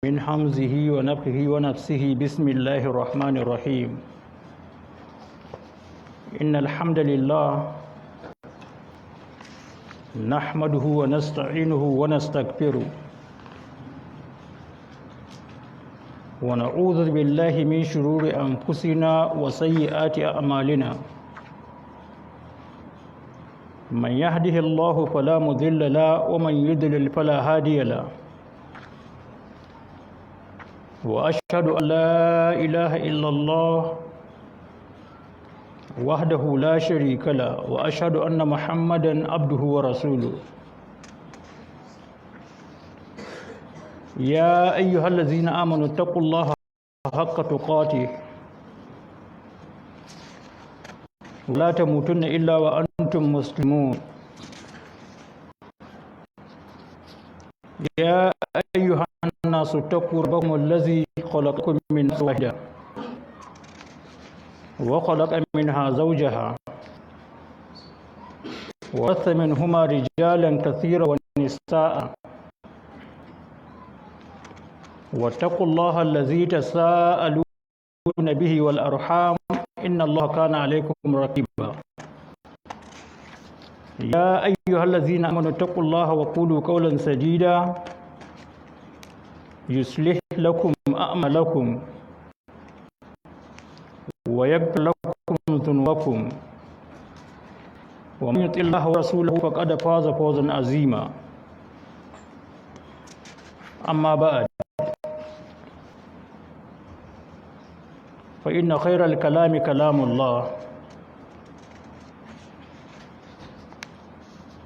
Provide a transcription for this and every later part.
من حمزه ونفخه ونفسه بسم الله الرحمن الرحيم إن الحمد لله نحمده ونستعينه ونستغفره ونعوذ بالله من شرور أنفسنا وسيئات أعمالنا من يهده الله فلا مضل له ومن يضلل فلا هادي له وأشهد أن لا إله إلا الله وحده لا شريك له وأشهد أن محمدا عبده ورسوله يا أيها الذين آمنوا اتقوا الله حق تقاته ولا تموتن إلا وأنتم مسلمون يا أيها الناس اتقوا ربكم الذي خلقكم من نفس واحدة وخلق منها زوجها وبث منهما رجالا كثيرا ونساء واتقوا الله الذي تساءلون به والأرحام إن الله كان عليكم رقيبا يا أيها الذين آمنوا اتقوا الله وقولوا قولا سديدا يصلح لكم أعمالكم ويغفر لكم ذنوبكم ومن يطع الله ورسوله فقد فاز فوزا عظيما أما بعد فإن خير الكلام كلام الله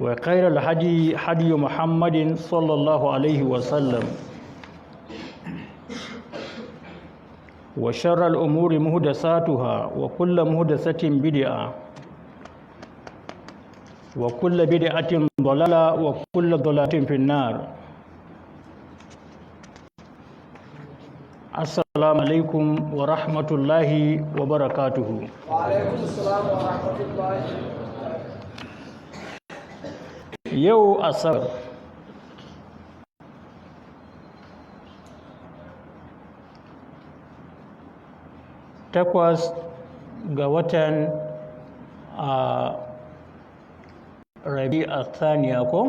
وخير الهدي هدي محمد صلى الله عليه وسلم وشر الأمور محدثاتها وكل محدثة بدعة وكل بدعة ضلالة وكل ضلالة في النار. السلام عليكم ورحمة الله وبركاته. وعليكم السلام ورحمة الله. يو أصر takwas ga watan rabi a thaniya ko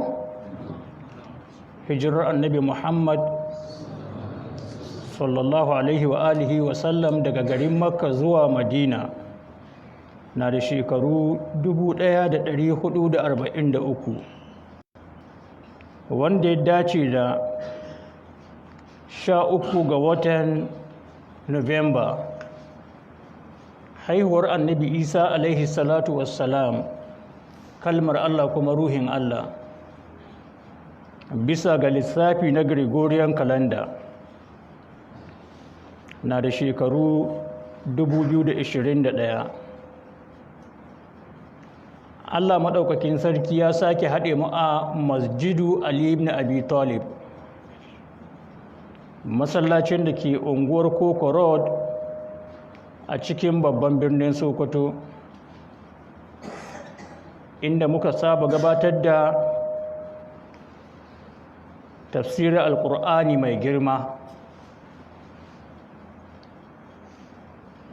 hijirar annabi muhammad sallallahu alaihi wa alihi wa sallam daga garin makka zuwa madina na da shekaru 1443 wanda ya dace da 13 ga watan Nuwamba haihuwar annabi isa alaihi salatu wassalam kalmar allah kuma ruhin allah bisa ga lissafi na gregorian calendar na da shekaru 2021 allah maɗaukakin sarki ya sake haɗe mu a masjidu ali ibn abi talib masallacin da ke unguwar koko road a cikin babban birnin sokoto inda muka saba gabatar da tafsirin alkur'ani mai girma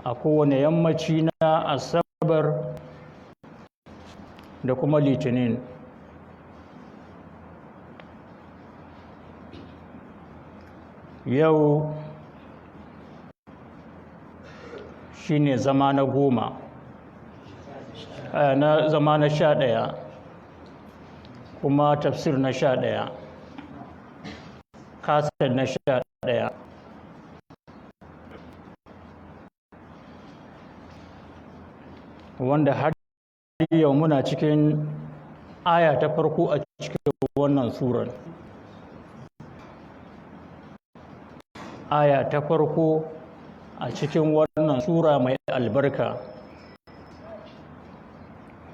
a kowane yammaci na asabar da kuma litinin yau shine zama na 10 na zama na 11 kuma tafsir na 11 kasar na 11 wanda har yau muna cikin aya ta farko a cikin wannan surar aya ta farko a cikin wannan sura mai albarka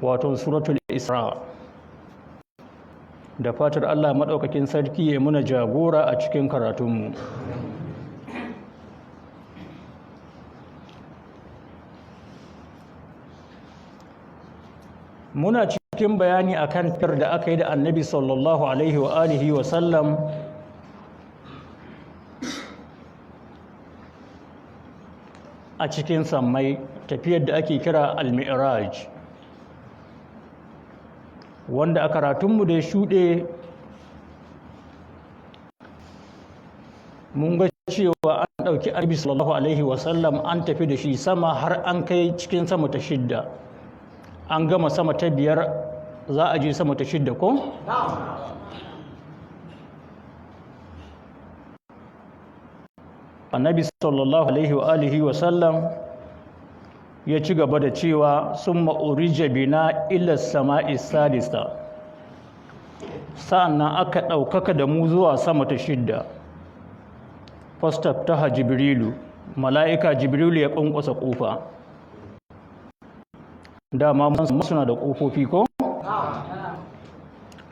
wato suratul isra da fatar Allah maɗaukakin sarki ya muna jagora a cikin karatunmu muna cikin bayani akan tar da aka yi da annabi sallallahu alaihi wa alihi wa sallam a cikin sammai, tafiyar da ake kira al-mi'raj, wanda a karatunmu da ya shuɗe mun ga cewa an ɗauki annabi sallallahu alaihi wasallam an tafi da shi sama har an kai cikin sama ta shidda, an gama sama ta biyar, za a je sama ta shidda ko? Annabi sallallahu alaihi wasallam ya ci gaba da cewa sun ma'urija bina ila sama'i sadisa, sa'annan aka ɗaukaka da mu zuwa sama ta shidda. Fastaftaha Jibrilu, mala'ika Jibrilu ya ƙwanƙwasa ƙofa. Dama suna da ƙofofi ko?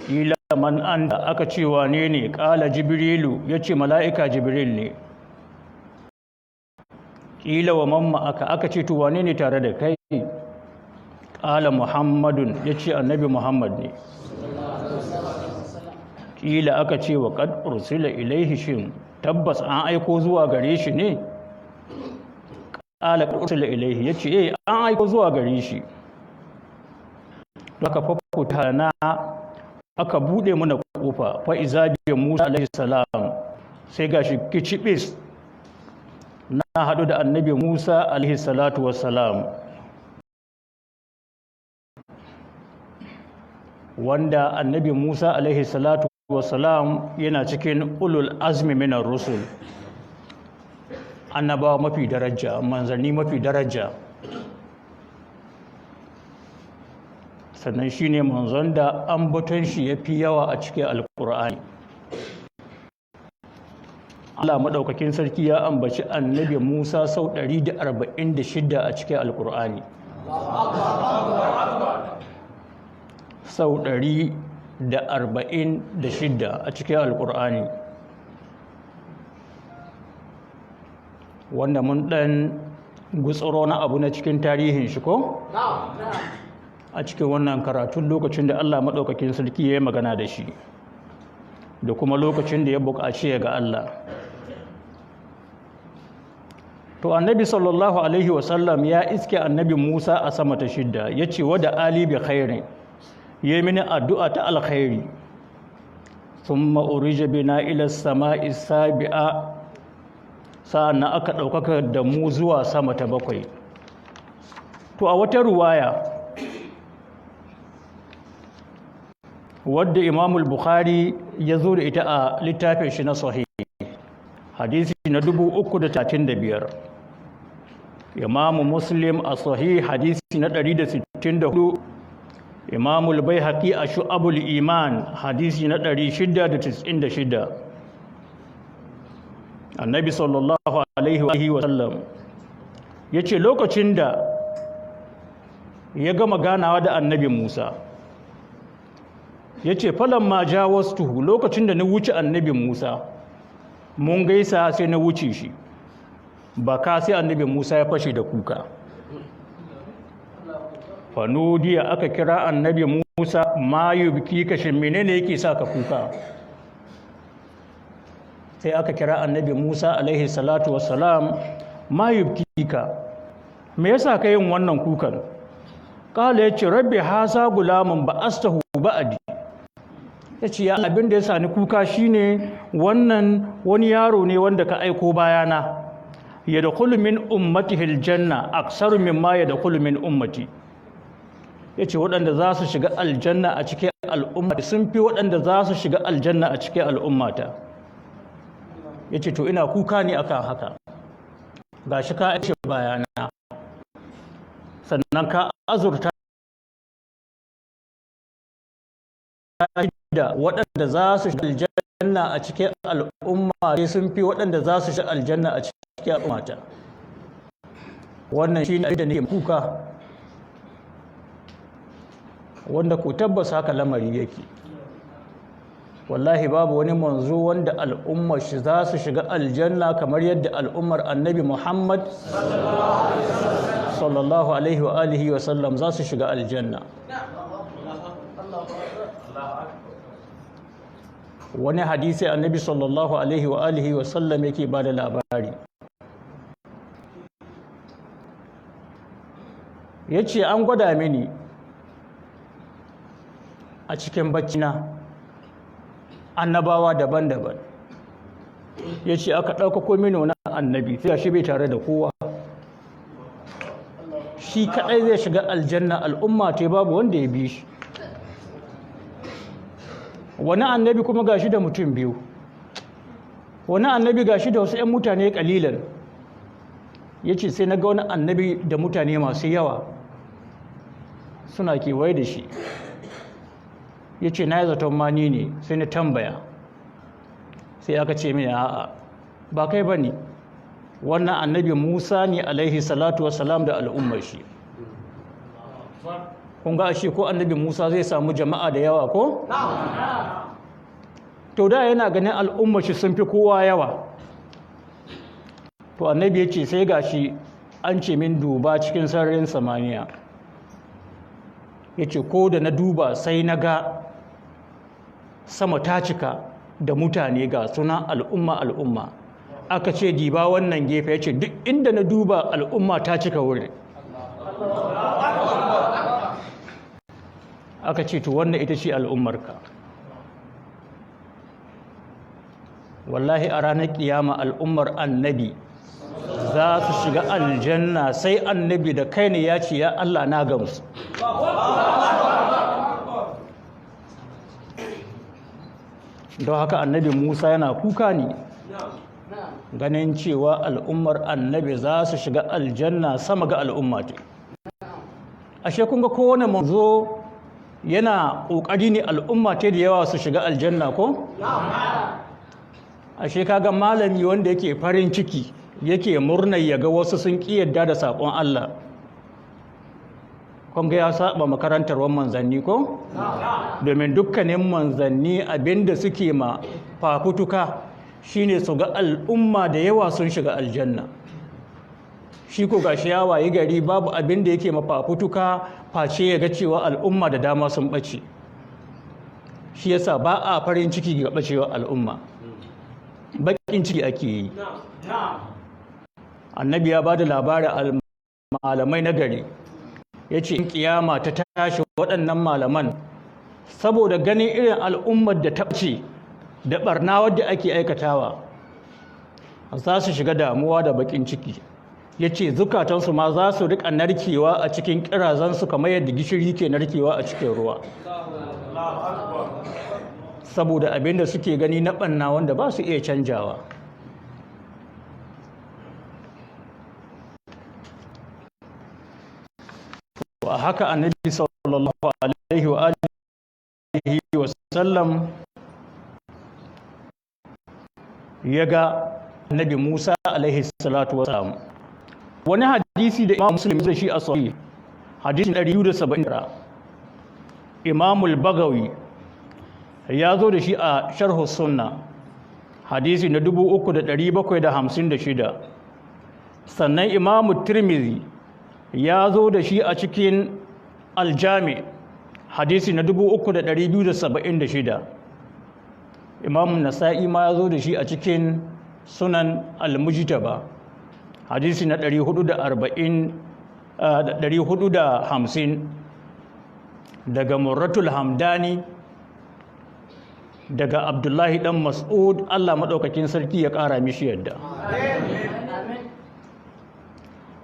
Ila man anta, aka ce wane ne? Ƙala Jibrilu, ya ce mala'ika Jibril ne. Ƙila wa mamma aka ce to wane ne tare da kai? Ƙala Muhammadun, ya ce annabi Muhammad ne. Ƙila aka ce wa qad ursila ilaihi, shin tabbas an aiko zuwa gare shi ne? Ƙala qad ursila ilaihi, ya ce an aiko zuwa gare shi. Aka fafuta na aka buɗe mana ƙofa, fa iza bi Musa alaihi salam, sai gashi kicibis na haɗu da annabi Musa alaihi salatu wassalam, wanda annabi Musa alaihi salatu wassalam yana cikin ulul azmi minar rusul, annabawa mafi daraja, manzanni mafi daraja, sannan shine manzon da ambaton shi yafi yawa a cikin alkur'ani. Allah maɗaukakin sarki ya ambaci annabi Musa sau 146 a cikin alkur'ani, sau 146 a cikin alkur'ani, wanda mun ɗan gutsuro na abu na cikin tarihin shi ko? A cikin wannan karatun lokacin da Allah maɗaukakin sarki ya yi magana da shi, da kuma lokacin da ya buƙaci ya ga Allah. To annabi sallallahu alaihi wasallam ya iske annabi Musa a sama ta shidda, ya ce wada ali bi khairin, ya mini addu'a ta alkhairi. Thumma urija bina ila sama'i sabi'a, sa'an aka ɗaukaka da mu zuwa sama ta bakwai. To a wata ruwaya wadda Imamul Bukhari ya zo da ita a littafin shi na Sahih, hadisi na 335, Imamu Muslim a Sahih hadisi na 164, Imamul Baihaqi a Shu'abul Iman hadisi na 696. Annabi sallallahu alaihi wa sallam yace lokacin da ya gama ganawa da annabi Musa, yace falamma jawastuhu, lokacin da na wuce annabi Musa, mun gaisa sai na wuce shi, baka sai annabi Musa ya fashe da kuka. Fanudiya, aka kira annabi Musa, ma yubkika, shin menene yake sa ka kuka? Sai aka kira annabi Musa alaihi salatu wassalam, ma yubkika, me yasa ka yin wannan kukan? Kala yace rabbi hasa gulamun ba'astahu ba'di, yace ya abin da ya sani kuka shine wannan wani yaro ne wanda ka aiko bayana, yadkhulu min ummatihi aljanna aksaru mimma yadkhulu min ummati, yace waɗanda za su shiga aljanna a cikin al'umma sun fi waɗanda za su shiga aljanna a cikin al'ummata. Yace to ina kuka ne akan haka, gashi ka aike bayana, sannan ka azurta da waɗanda za su shiga aljanna a cikin al'umma sun fi waɗanda za su shiga aljanna a cikin al'ummata. Wannan shi ne da nake kuka, wanda ku tabbas haka lamari yake. Wallahi babu wani manzo wanda al'ummar shi za su shiga aljanna kamar yadda al'ummar annabi Muhammad sallallahu alaihi wa alihi wa sallam za su shiga aljanna. Wani hadisi annabi sallallahu alaihi wa alihi wa sallam yake ba da labari, ya ce an gwada mini a cikin baccina annabawa daban-daban, ya ce aka ɗaukako mini wani annabi sai shi bai tare da kowa, shi kaɗai zai shiga aljanna, al'umma ta babu wanda ya bi shi. Wani annabi kuma gashi da mutum biyu, wani annabi gashi da wasu 'yan mutane ƙalilan. Ya ce sai na ga wani annabi da mutane masu yawa suna kewaye da shi. Ya ce na yi zaton mani ne, sai na tambaya, sai aka ce mini a'a ba kai ba ne, wannan annabi Musa ne alaihi salatu wassalam da al'ummar shi. Kun ga ashe ko annabi Musa zai samu jama'a da yawa ko? To da yana ganin al'ummar shi sun fi kowa yawa. To annabi ya ce sai gashi an ce min duba cikin sararin samaniya. Ya ce ko da na duba sai na ga sama ta cika da mutane ga suna al'umma. Aka ce diba wannan gefe, ya ce duk inda na duba al'umma ta cika wurin. Aka ce to wannan ita ce al'ummarka. Wallahi a ranar kiyama al'ummar annabi za su shiga aljanna, sai annabi da kai ne ya ce ya Allah na gamsu. Don haka annabi Musa yana kuka ne ganin cewa al'ummar annabi za su shiga aljanna sama ga al'umma ce. Ashe kun ga kowane manzo yana ƙoƙari ne al'umma ce da yawa su shiga aljanna ko? Ashe kaga malami wanda yake farin ciki yake murnar ya ga wasu sun ƙi yadda da saƙon Allah, kun ga ya saba makarantar manzanni ko? Domin dukkanin manzanni abinda suke ma fafutuka shine su ga al'umma da yawa sun shiga aljanna. Shi ko gashi ya wayi gari babu abinda yake ma fafutuka face ya ga cewa al'umma da dama sun ɓace. Shi yasa ba a farin ciki ga ɓacewar al'umma, baƙin ciki ake yi. Annabi ya ba da labarin malamai na gari, ya ce in kiyama ta tashi waɗannan malaman saboda ganin irin al'ummar da ta ɓace da ɓarna wadda ake aikatawa za su shiga damuwa da baƙin ciki. Ya ce zukatansu ma za su riƙa narkewa a cikin ƙirazansu kamar yadda gishiri ke narkewa a cikin ruwa, saboda abinda suke gani na ɓanna wanda ba su iya canjawa. Wa haka annabi sallallahu alaihi wa alihi wa sallam ya ga annabi Musa alaihi salatu wa salam. Wani hadisi da Imam Muslim da shi a sahih, hadisi 270, Imam al-Bagawi ya zo da shi a sharh sunna, hadisi na 3756. Sannan Imam Tirmidhi ya zo da shi a cikin aljami, hadisi na 3276. Imam Nasa'i ma ya zo da shi a cikin sunan al-Mujtaba, hadisi na 450, daga Murratul Hamdani daga Abdullahi dan Mas'ud, Allah madaukakin sarki ya kara mishi yadda.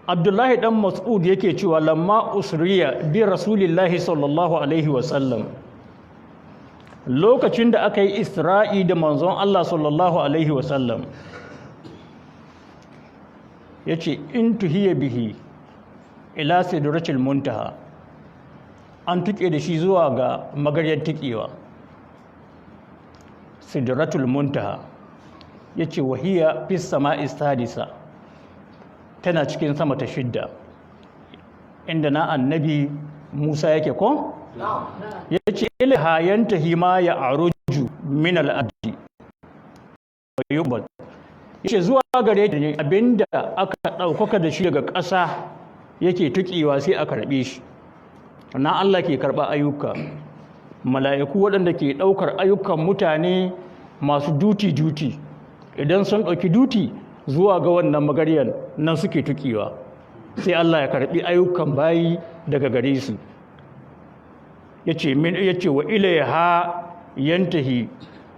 Abdullahi dan Mas'ud yake cewa lamma usriya bi Rasulillahi sallallahu alaihi wasallam, lokacin da aka yi Isra'i da manzon Allah sallallahu alaihi wasallam, yace in tuhiya bihi ila sidratil muntaha, an tuke da shi zuwa ga magaryar tikewa, sidratul muntaha. Yace wahiya fis sama'i sadisa, tana cikin sama ta 6, inda na annabi Musa yake ko? Yace ilha yantahi ma ya aruju min al-ardi wa yubad, yace zuwa gare ta ne abinda aka ɗaukaka da shi daga ƙasa yake tuƙewa sai a karɓe shi. Na Allah ke karɓa ayyuka, mala'iku waɗanda ke ɗaukar ayyukan mutane masu duti idan sun ɗauki duti zuwa ga wannan magaryar nan suke tuƙewa. sai Allah ya karbi ayyukan bayi daga gare su. yace wa ilaiha yantahi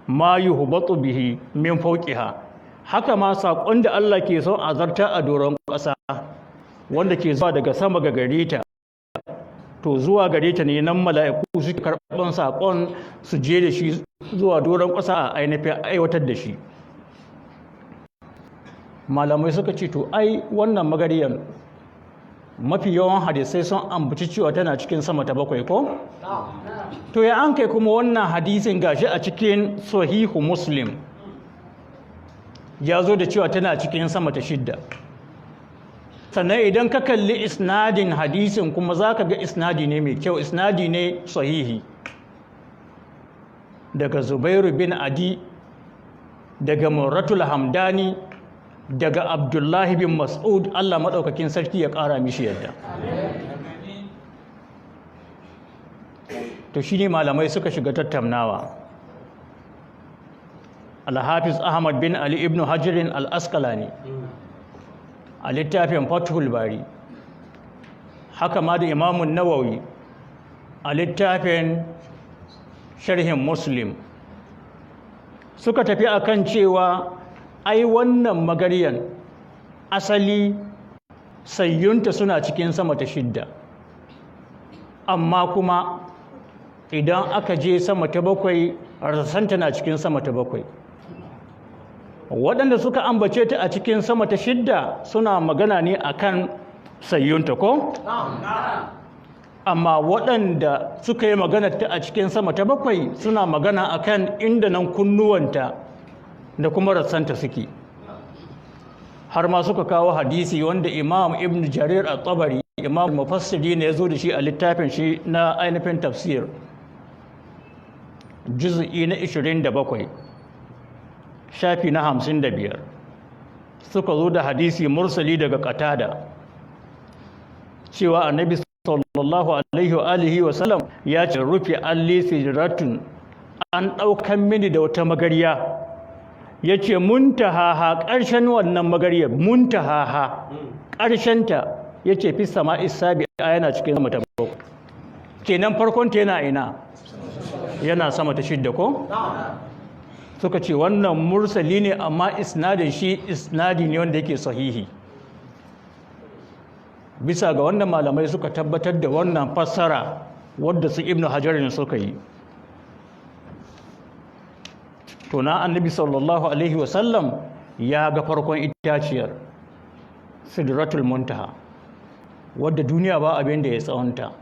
ma yuhbatu bihi min fawqiha. Haka ma saƙon da Allah ke son azarta a doron ƙasa wanda ke zuwa daga sama ga gare ta, to zuwa gare ta ne nan mala'iku suke karɓan saƙon su je da shi zuwa doron ƙasa a ainihin aiwatar da shi. Malamai suka ce to ai wannan magariyar mafi yawan hadisai sun ambaci cewa tana cikin sama ta 7 ko? To ya an kai kuma wannan hadisin gashi a cikin sahihu Muslim ya zo da cewa tana cikin sama ta 6. Sannan idan ka kalli isnadin hadisin kuma za ka ga isnadi ne mai kyau, isnadi ne sahihi daga Zubairu bin Adi, daga Murratul Hamdani, daga Abdullahi bin Mas'ud, Allah maɗaukakin sarki ya ƙara mishi yadda. To shi ne malamai suka shiga tattaunawa. Al-Hafiz Ahmad bin Ali ibn Hajarin al-Asqalani a littafin Fathul Bari, haka ma da Imamun Nawawi a littafin Sharhin Muslim, suka tafi akan cewa ai wannan magariyan asali sayyunta suna cikin sama ta 6, amma kuma idan aka je sama ta 7 rasanta na cikin sama ta 7. Waɗanda suka ambace ta a cikin sama ta 6 suna magana ne akan sayyunta ko? Amma waɗanda suka yi magana ta a cikin sama ta 7 suna magana akan inda nan kunnuwanta da kuma rassanta suke. Har ma suka kawo hadisi wanda Imam Ibn Jarir al-Tabari, Imam Mufassiri ne ya zo da shi a littafin shi na ainihin tafsir, juz'i na 27, shafi na 55. Suka zo da hadisi mursali daga Qatada cewa Annabi sallallahu alaihi wa sallam ya ce rufi alli sidratun, an ɗaukan mini da wata magariya, ya ce muntahaha, ƙarshen wannan magariyar muntahaha, ƙarshenta ya ce fi sama isabi yana cikin sama ta 7. Kenan farkonta yana ina? Yana sama ta 6 ko? Suka ce wannan mursali ne, amma isnadin shi isnadi ne wanda yake sahihi. Bisa ga wannan malamai suka tabbatar da wannan fassara wadda su Ibn Hajarin suka yi. To na Annabi sallallahu alaihi wasallam ya ga farkon itaciyar Sidratul Muntaha, wadda duniya ba abin da ya tsawonta,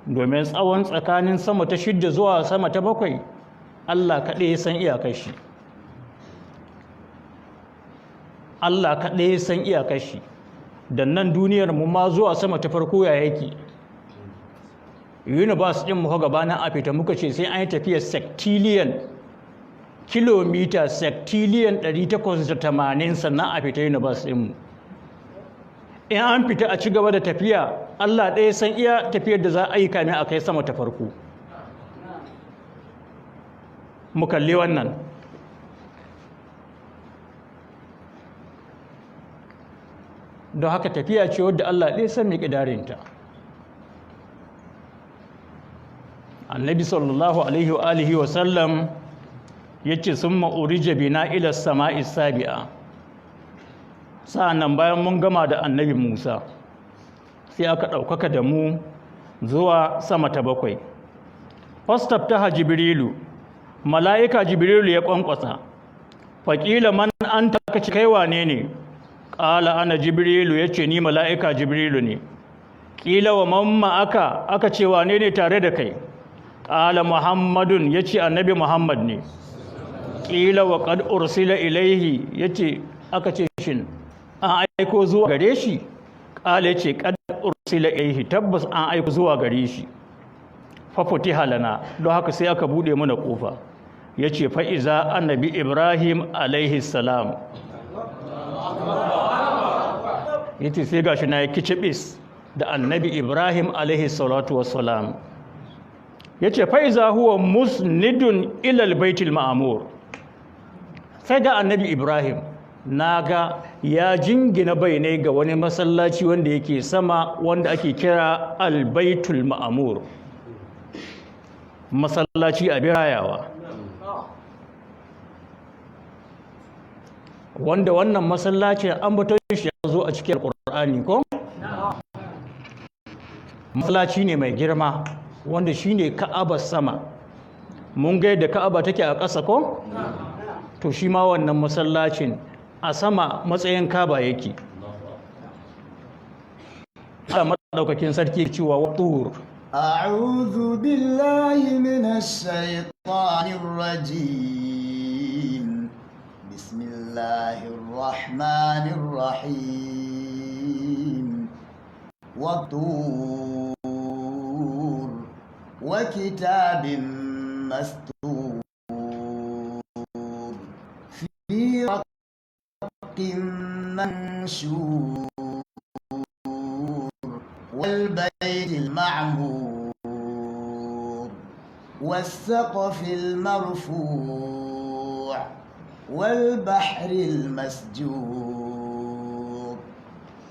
domin tsawon tsakanin sama ta 6 zuwa sama ta 7 Allah kaɗai ya san iyakar shi. Allah kaɗai ya san iyakar shi. Da nan duniyar mu ma zuwa sama ta farko ya yake. Universe ɗin mu gabanin a fita muka ce sai an yi tafiyar sectillion, kilomita sectillion 880 sannan a fita universe ɗin mu. In an fita a ci gaba da tafiya, Allah ɗaya san iya tafiyar da za a yi kamin a kai sama ta farko. Mu kalli wannan. Don haka tafiya ce wadda Allah ɗaya san mai ƙidarinta. Annabi sallallahu alaihi wa sallam ya ce sun ma'urija bina ila sama'i sabi'a. Sa'annan bayan mun gama da annabi Musa sai aka ɗaukaka da mu zuwa sama ta 7. Fastaftaha Jibrilu, mala'ika Jibrilu ya ƙwanƙwasa. Faƙila man an taka ci kai wane ne? Ƙala ana Jibrilu, ya ce ni mala'ika Jibrilu ne. Ƙila wa mamma aka ce wane ne tare da kai? Ƙala Muhammadun, ya ce annabi Muhammad ne. Ƙila wa ƙad ursila ilaihi, ya ce aka ce shin an aiko zuwa gare shi? Ƙala ya ce ƙad ursila ilaihi, tabbas an aiko zuwa gare shi. Fafuti halana, don haka sai aka buɗe mana ƙofa. Ya ce fa'iza annabi Ibrahim alaihi salam. Ya ce sai gashi na ya kicibis da annabi Ibrahim alaihi salatu wassalam. Ya ce fa'iza huwa musnidun ilal baitul ma'amur. Sai ga annabi Ibrahim naga ya jingina bayanai ga wani masallaci wanda yake sama wanda ake kira albaitul ma'amur, masallaci a birayawa, wanda wannan masallacin an baton shi ya zo a cikin alƙur'ani ko? Masallaci ne mai girma wanda shi ne ka'abar sama. Mun ga yadda ka'aba take a ƙasa ko? To shi ma wannan masallacin a sama matsayin kaba yake. Allah madaukakin sarki cewa watur. أعوذ بالله من الشيطان الرجيم بسم الله الرحمن الرحيم والطور وكتاب مسطور في رق منشور والبيت المعمور والسقف المرفوع والبحر المسجور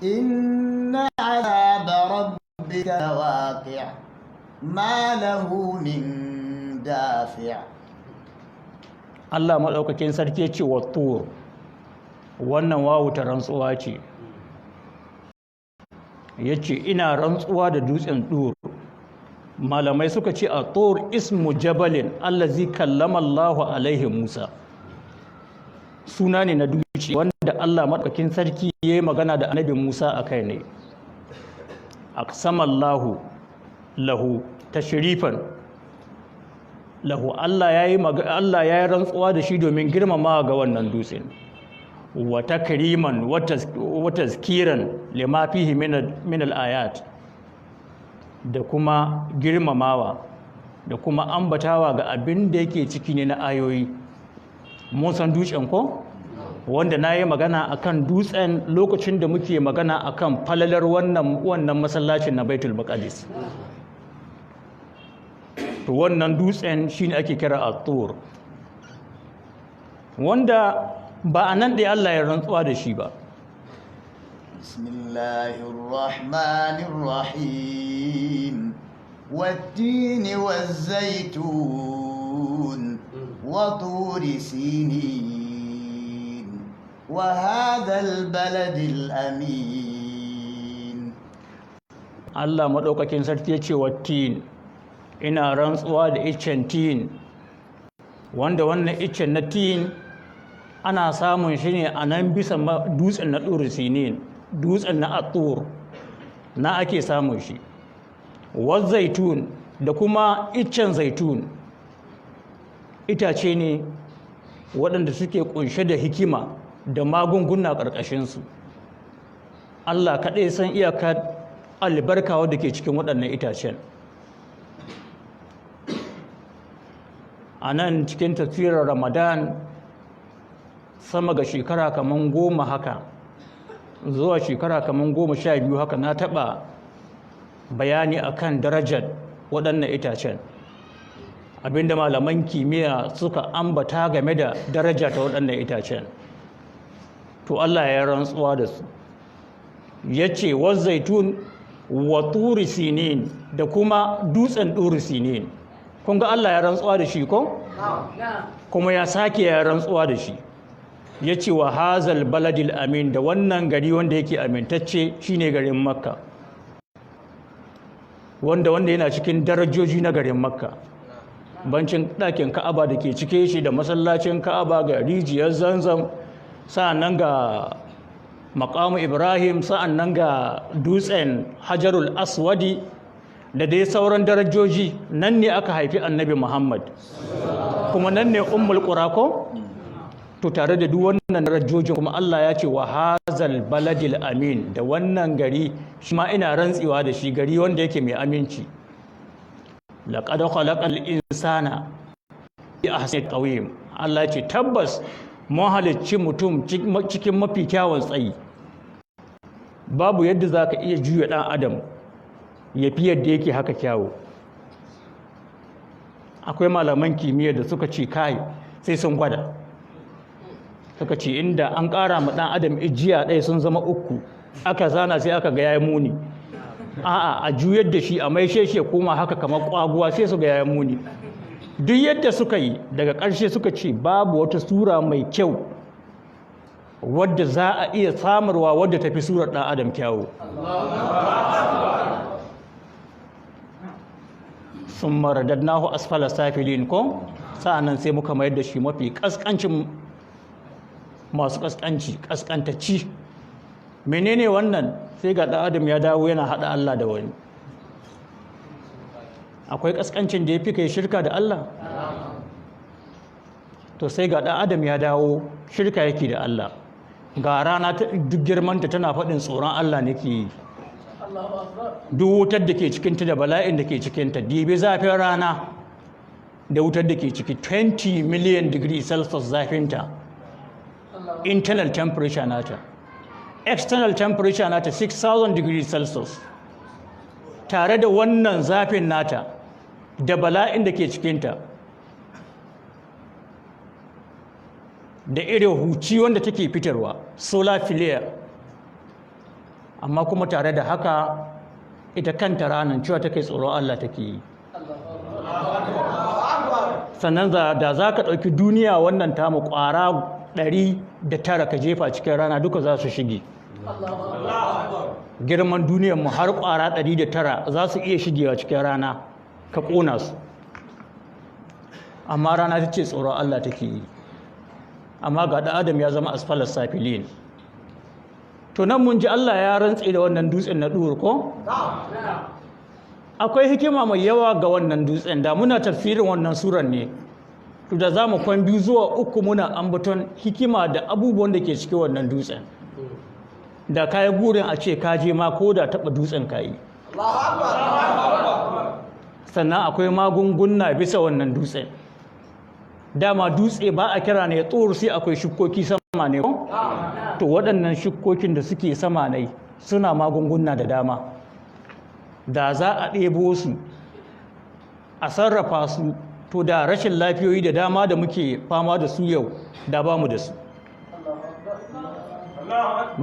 إن عذاب ربك واقع ما له من دافع. Allah maɗaukakin sarki ya ce wa tur, wannan wawu ta rantsuwa ce, ya ce ina rantsuwa da dutsen tur. Malamai suka ce a tur ismu jabalin allazi kallama Allahu alaihi Musa, suna ne na dutse wanda Allah maɗaukakin sarki ya yi magana da annabi Musa a kai ne. Aqsama Allahu lahu tashrifan lahu, Allah ya yi rantsuwa da shi domin girmama ga wannan dutsen, wa takriman wa tazkiran lima fihi min al-ayat, da kuma girmamawa da kuma ambatawa ga abin da yake ciki ne na ayoyi. Mun san dutsen ko, wanda na yi magana akan dutsen lokacin da muke magana akan falalar wannan masallacin na Baitul Maqdis. To wannan dutsen shine ake kira at-tur, wanda ba a nan ɗaya Allah ya rantsuwa da shi ba. Bismillahirrahmanirrahim wat-tini waz-zaytun wa turi sinin wa hadhal baladil amin. Allah madaukakin sarki ya ce wat-tin, ina rantsuwa da iccen tin, wanda wannan iccen na tin ana samun shi ne a nan bisa dutsen na ɗuri sinin, dutsen na at-tur na ake samun shi. Waz zaitun, da kuma iccen zaitun, itace ne waɗanda suke ƙunshe da hikima da magunguna ƙarƙashinsu. Allah kaɗai san iyakar albarka wadda ke cikin waɗannan itacen. A nan cikin tafsirar Ramadan sama ga shekara kaman 10 haka zuwa shekara kaman 12 haka na taɓa bayani akan darajar waɗannan itacen, abinda malaman kimiyya suka ambata game da daraja ta waɗannan itacen. To Allah ya rantsuwa da su, ya ce wa zaitun wa turi sinin, da kuma dutsen turi sinin. Kun ga Allah ya rantsuwa da shi ko? Kuma ya sake ya rantsuwa da shi, ya ce wa hazal baladil amin, da wannan gari wanda yake amintacce shine garin Makka, wanda yana cikin darajoji na garin Makka, bancin ɗakin Ka'aba da ke cike shi da masallacin Ka'aba ga rijiyar Zanzam, sa'annan ga maqamu Ibrahim, sa'annan ga dutsen Hajarul Aswadi da dai sauran darajoji. Nan ne aka haifi Annabi Muhammad, kuma nan ne ummul qura ko? To tare da duk wannan darajojin kuma Allah ya ce wa hazal baladil amin, da wannan gari shi ma ina rantsewa da shi, gari wanda yake mai aminci. Laqad khalaqal insana fi ahsani taqwim, Allah ya ce tabbas mun halicci mutum cikin mafi kyawun tsayi. Babu yadda zaka iya juya dan adam ya fi yadda yake haka kyawu. Akwai malaman kimiyya da suka ce kai sai sun gwada, suka ce inda an ƙara ma ɗan adam ijiya ɗaya sun zama 3 aka zana sai aka ga yayi muni a'a a juyar da shi a maishe shi koma haka kamar ƙwaguwa sai su ga yayi muni duk yadda suka yi daga ƙarshe suka ce babu wata sura mai kyau wadda za a iya samarwa wadda tafi surar ɗan adam kyawu sun maradadnahu asfala safilin ko sa'annan sai muka mayar da shi mafi kaskancin masu kaskantacci menene wannan sai ga ɗan adam ya dawo yana haɗa Allah da wani akwai kaskancin da ya fi kai shirka da Allah to sai ga ɗan adam ya dawo shirka yake da Allah ga rana duk girmanta tana faɗin tsoron Allah nake yi duk wutar da ke cikinta da bala'in da ke cikinta dibi zafin rana da wutar da ke ciki 20 million degree celsius zafinta internal temperature nata external temperature nata 6000 degree celsius tare da wannan zafin nata da bala'in da ke cikinta da irin huci wanda take fitarwa solar flare amma kuma tare da haka ita kanta ranar cewa take tsoron Allah take yi sannan da za ka ɗauki duniya wannan tamu ƙwara 109 ka jefa cikin rana duka za su shige girman duniyarmu har ƙwara 109 za su iya shigewa cikin rana ka ƙona su amma rana ta ce tsoron Allah take yi amma ga ɗan adam ya zama asfalar safilin to nan mun ji Allah ya rantse da wannan dutsen na Dur ko akwai hikima mai yawa ga wannan dutsen da muna tafsirin wannan suran ne to da zamu kwan 2 zuwa 3 muna ambaton hikima da abubuwan da ke cikin wannan dutsen da kai gurin a ce ka je ma ko da taba dutsen kai sannan akwai magunguna bisa wannan dutsen dama dutse ba a kira ne tsoro sai akwai shukkoki sama ne ko to waɗannan shukkokin da suke sama ne suna magunguna da dama da za a ɗebo su a sarrafa su to da rashin lafiyoyi da dama da muke fama da su yau da ba mu da su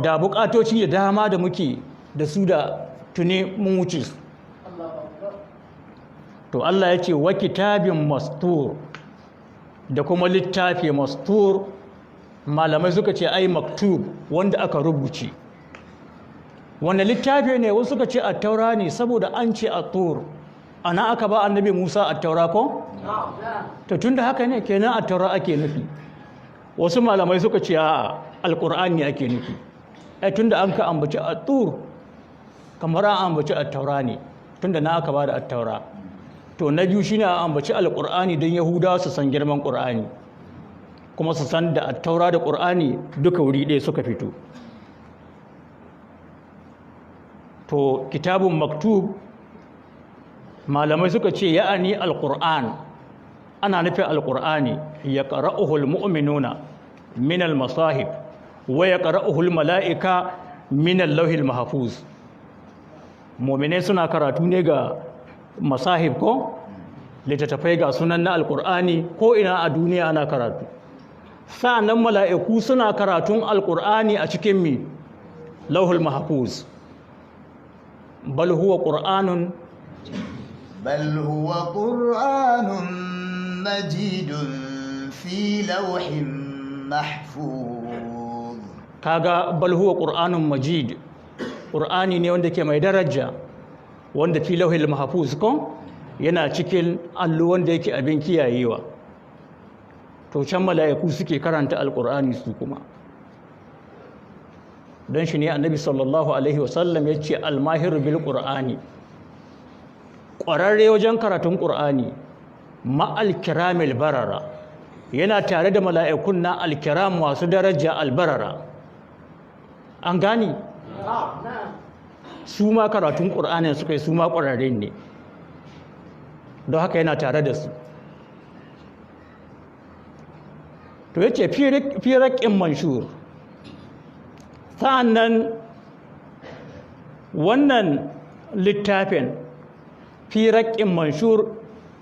da buƙatoci da dama da muke da su da tuni mun wuce su to Allah ya ce wa kitabin mastur da kuma littafi mastur malamai suka ce ai maktub wanda aka rubuce wanda littafi ne wasu suka ce at-taura ne saboda an ce at-tur ana aka ba annabi Musa at-taura ko to tunda haka ne kenan at-taura ake nufi wasu malamai suka ce a al-qur'ani ake nufi tunda an ka ambaci at-tur kamar an ambaci at-taura ne tunda na aka ba da at-taura to na biyu shine a ambaci al-qur'ani don yahudawa su san girman qur'ani kuma su san da at-taura da qur'ani duka wuri ɗaya suka fito to kitabun maktub malamai suka ce ya'ani al-qur'an ana nufin al-qur'ani yaqra'uhu al-mu'minuna min al-masahib wa yaqra'uhu al-mala'ika min al-lawhil mahfuz mu'mine suna karatu ne ga masahib ko littattafai ga sunan na alkur'ani ko ina a duniya ana karatu sa'annan mala'iku suna karatun alkur'ani a cikin mi lauhul mahfuz bal huwa qur'anun majidun fi lawhin mahfuz kaga bal huwa qur'anun majid qur'ani ne wanda ke mai daraja wanda fi lauhil mahfuz ko yana cikin allo wanda yake abin kiyayewa to can mala'iku suke karanta alqur'ani su kuma dan shi ne annabi sallallahu alaihi wasallam yace almahiru bil qur'ani ƙwararre wajen karatun qur'ani ma alkiramil barara yana tare da mala'ikun na alkiram masu daraja albarara an gani su ma karatun ƙur'anin suka yi su ma ƙwararre ne don haka yana tare da su to ya ce firaƙin manshur sa'annan wannan littafin firaƙin manshur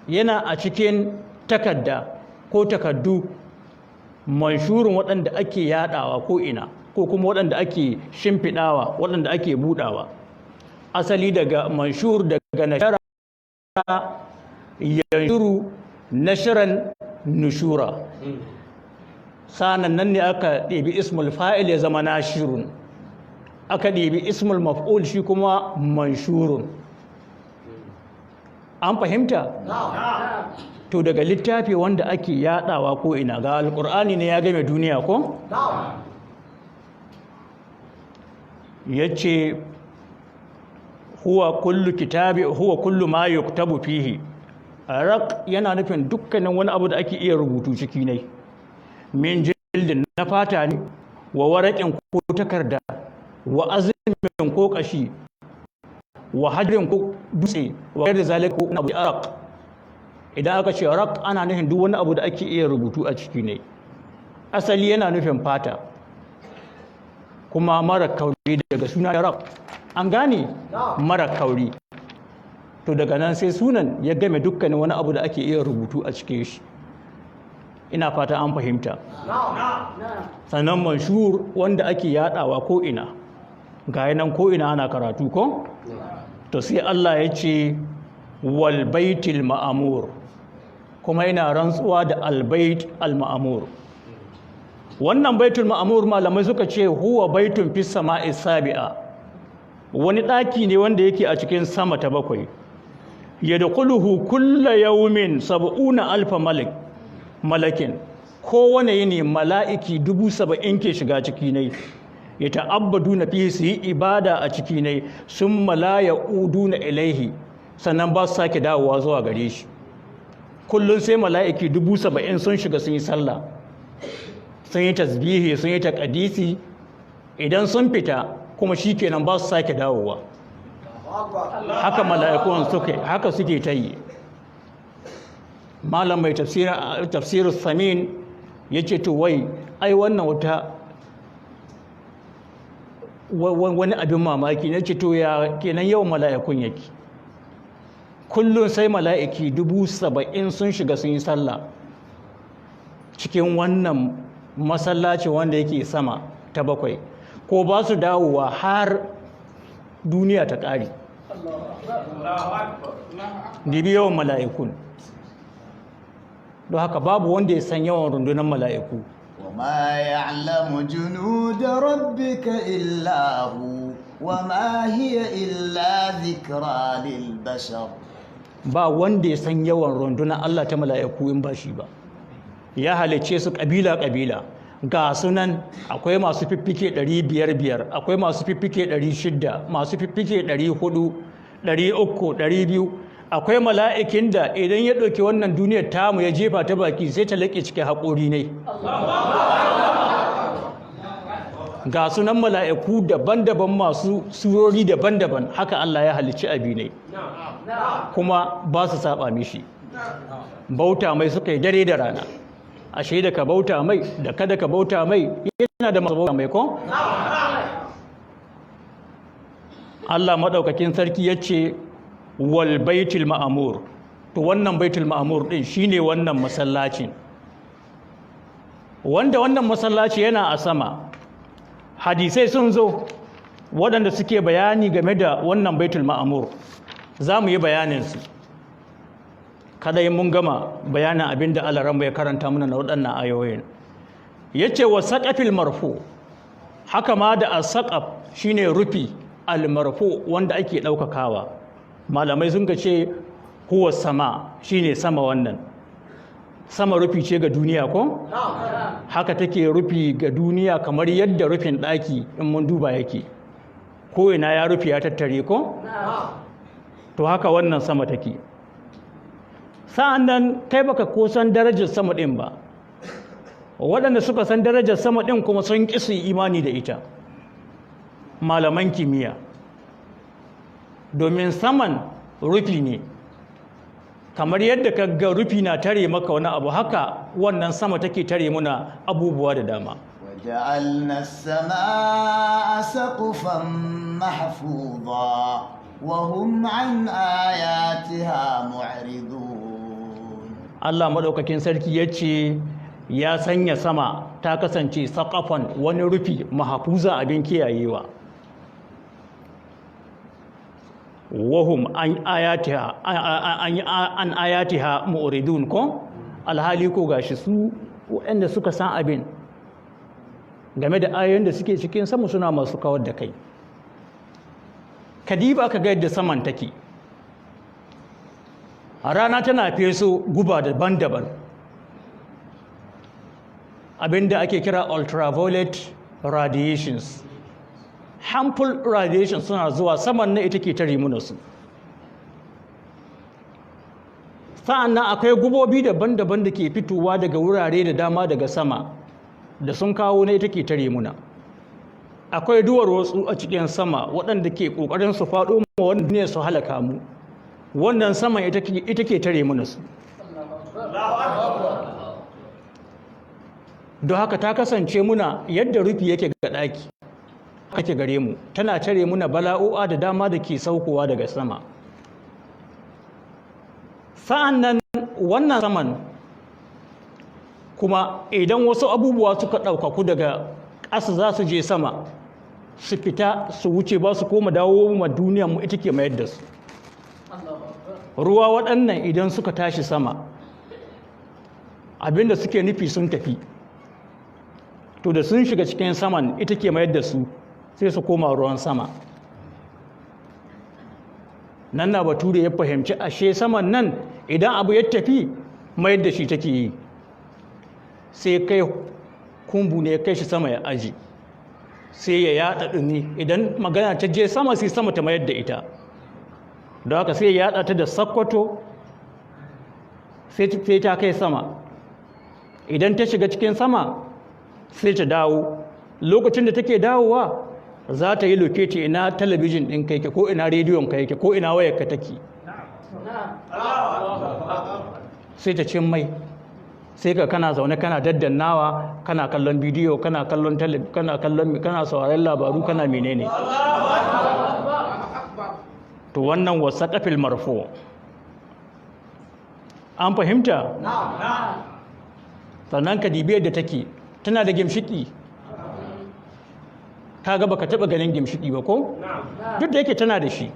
yana a cikin takarda ko takaddu manshurin waɗanda ake yadawa ko ina ko kuma waɗanda ake shimfiɗawa waɗanda ake buɗawa. Asali daga manshur daga nashara yanshuru nasharan nushura, sanan nan ne aka ɗebi ismul fa'il ya zama nashirun, aka ɗebi ismul maf'ul shi kuma manshurun. An fahimta? To daga littafi wanda ake yadawa ko ina, ga alƙur'ani ne ya game duniya ko? Yace huwa kullu ma yuktabu fihi. Raq yana nufin dukkanin wani abu da ake iya rubutu ciki ne, min jildin na fata ne, wa waraƙin ko takarda, wa azmin ko kashi, wa hadrin ko dutse, wa ghairi zalika ko abu araq. Idan aka ce raq ana nufin duk wani abu da ake iya rubutu a ciki ne. Asali yana nufin fata kuma mara kauri, daga suna raq an gane mara kauri. To daga nan sai sunan ya game dukkanin wani abu da ake iya rubutu a cikin shi. Ina fata an fahimta. Sannan manshur wanda ake yadawa ko ina, ga nan ko ina ana karatu ko? To sai Allah ya ce wal baitil ma'amur, kuma yana rantsuwa da albait al-ma'amur. Wannan baitul ma'amur malamai suka ce huwa baitun fis sama'i sabi'a, wani ɗaki ne wanda yake a cikin sama ta 7. Yadkhuluhu kulla yawmin 70,000 malakin, kowane yini mala'iki 70,000 ke shiga ciki ne. Ya ta'abbaduna fihi, su yi ibada a ciki ne, sun la ya'uduna ilaihi, sannan ba su sake dawowa zuwa gare shi. Kullum sai mala'iki 70,000 sun shiga sun yi sallah, sun yi tasbihi, sun yi taqdisi. Idan sun fita kuma shikenan ba su sake dawowa. Haka mala'ikun suke ta yi. Malam mai tafsirus samin yace to wai ai wannan wani abin mamaki ne. Ce to ya kenan yau mala'ikun yake? Kullum sai mala'iki 70,000 sun shiga sun yi sallah cikin wannan masallaci wanda yake sama ta 7, ko ba su dawowa har duniya ta ƙare. Dibi yawan mala'ikun. Don haka babu wanda ya san yawan rundunar mala'iku. وما يعلم جنود ربك إلا هو وما هي إلا ذكرى للبشر. Ba wanda ya san yawan rundunar Allah ta mala'iku in ba shi ba. Ya halicce su ƙabila-ƙabila. Ga sunan akwai masu fiffike 500, akwai masu fiffike 600, masu fiffike 400, 300, 200. Akwai mala'ikin da idan ya ɗauki wannan duniyar tamu ya jefa ta baki sai ta laƙe cikin haƙori ne. Ga sunan mala'iku daban-daban masu surori daban-daban, haka Allah ya halicci abi ne, kuma ba su saba mishi. Bauta mai suka yi dare da rana. Ashe da ka bauta mai da kada ka bauta mai yana da masu bauta mai ko? Allah maɗaukakin sarki ya ce wal baitul ma'amur. To wannan baitul ma'amur ɗin shine wannan masallacin, wanda wannan masallaci yana a sama. Hadisai sun zo waɗanda suke bayani game da wannan baitul ma'amur, za mu yi bayaninsu kada mun gama bayanin abinda Allah ran bai karanta mana na waɗannan ayoyin. Yace wa saqafil marfu, haka ma da as-saqaf shine rufi al-marfu wanda ake ɗaukakawa. Malamai sun ce huwa sama, shine sama. Wannan sama rufi ce ga duniya ko? Haka take rufi ga duniya kamar yadda rufin ɗaki in mun duba yake, ko ina ya rufi ya tattare ko? To haka wannan sama take. Sa'an nan kai baka ko san darajar sama ɗin ba, waɗanda suka san darajar sama ɗin kuma sun ƙi su imani da ita, malaman kimiyya. Domin saman rufi ne, kamar yadda ka ga rufi na tare maka wani abu, haka wannan sama take tare muna abubuwa da dama. وجعلنا السماء سقفا محفوظا وهم عن آياتها معرضون. Allah maɗaukakin sarki ya ce ya sanya sama ta kasance saƙafan wani rufi mahafuza abin kiyayewa wahum an ayatiha mu'ridun ko alhali ko gashi su waɗanda suka san abin game da ayoyin da suke cikin sama suna masu kawar da kai kadiba ka ga yadda saman take a rana tana feso guba daban-daban abinda ake kira ultraviolet radiations harmful radiations suna zuwa saman na ita ke tare muna su sa'annan akwai gubobi daban-daban da ke fitowa daga wurare da dama daga sama da sun kawo na ita ke tare muna akwai duwar wasu a cikin sama waɗanda ke ƙoƙarin su faɗo ma wannan duniya su halaka mu wannan saman ita ke tare muna su don haka ta kasance muna yadda rufi yake ga ɗaki kake gare mu tana tare muna bala'o'a da dama da ke saukowa daga sama sa'an nan wannan saman kuma idan wasu abubuwa suka ɗaukaku daga ƙasa za su je sama su fita su wuce ba su koma dawo ma duniyar mu ita ke mayar da su ruwa waɗannan idan suka tashi sama abinda suke nufi sun tafi to da sun shiga cikin saman ita ke mayar da su sai su koma ruwan sama nan na bature ya fahimci ashe saman nan idan abu ya tafi mayar da shi take yi sai kai kumbu ne ya kai shi sama ya aji sai ya yada ɗumi idan magana ta je sama sai sama ta mayar da ita da haka sai ya yada ta da sakkwato sai ta kai sama idan ta shiga cikin sama sai ta dawo lokacin da take dawowa za ta yi loketi ina talabijin ɗin kai ko ina rediyon kai ko ina wayar ka take sai ta cin mai sai ka kana zaune kana daddannawa kana kallon bidiyo kana kallon kana sauraron labaru kana menene to wannan wasaqafil marfu an fahimta sannan ka dibe da take tana da gimshiki kaga baka taba ganin gimshiki ba ko duk da yake tana da shi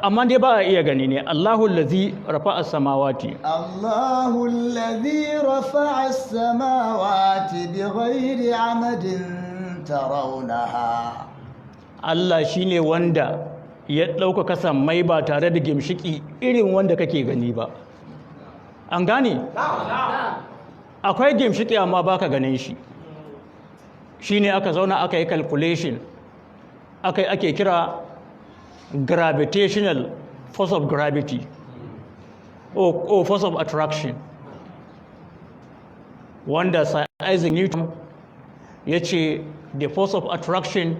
amma dai ba a iya gani ne Allahu allazi rafa'a samawati Allahu allazi rafa'a samawati bighairi amadin tarawnaha Allah shine wanda ya dauka sammai ba tare da gimshiki irin wanda kake gani ba an gane akwai gimshiki amma baka ganin shi shine aka zauna aka yi calculation ake kira gravitational force of gravity or force of attraction wanda Sir Isaac Newton ya ce the force of attraction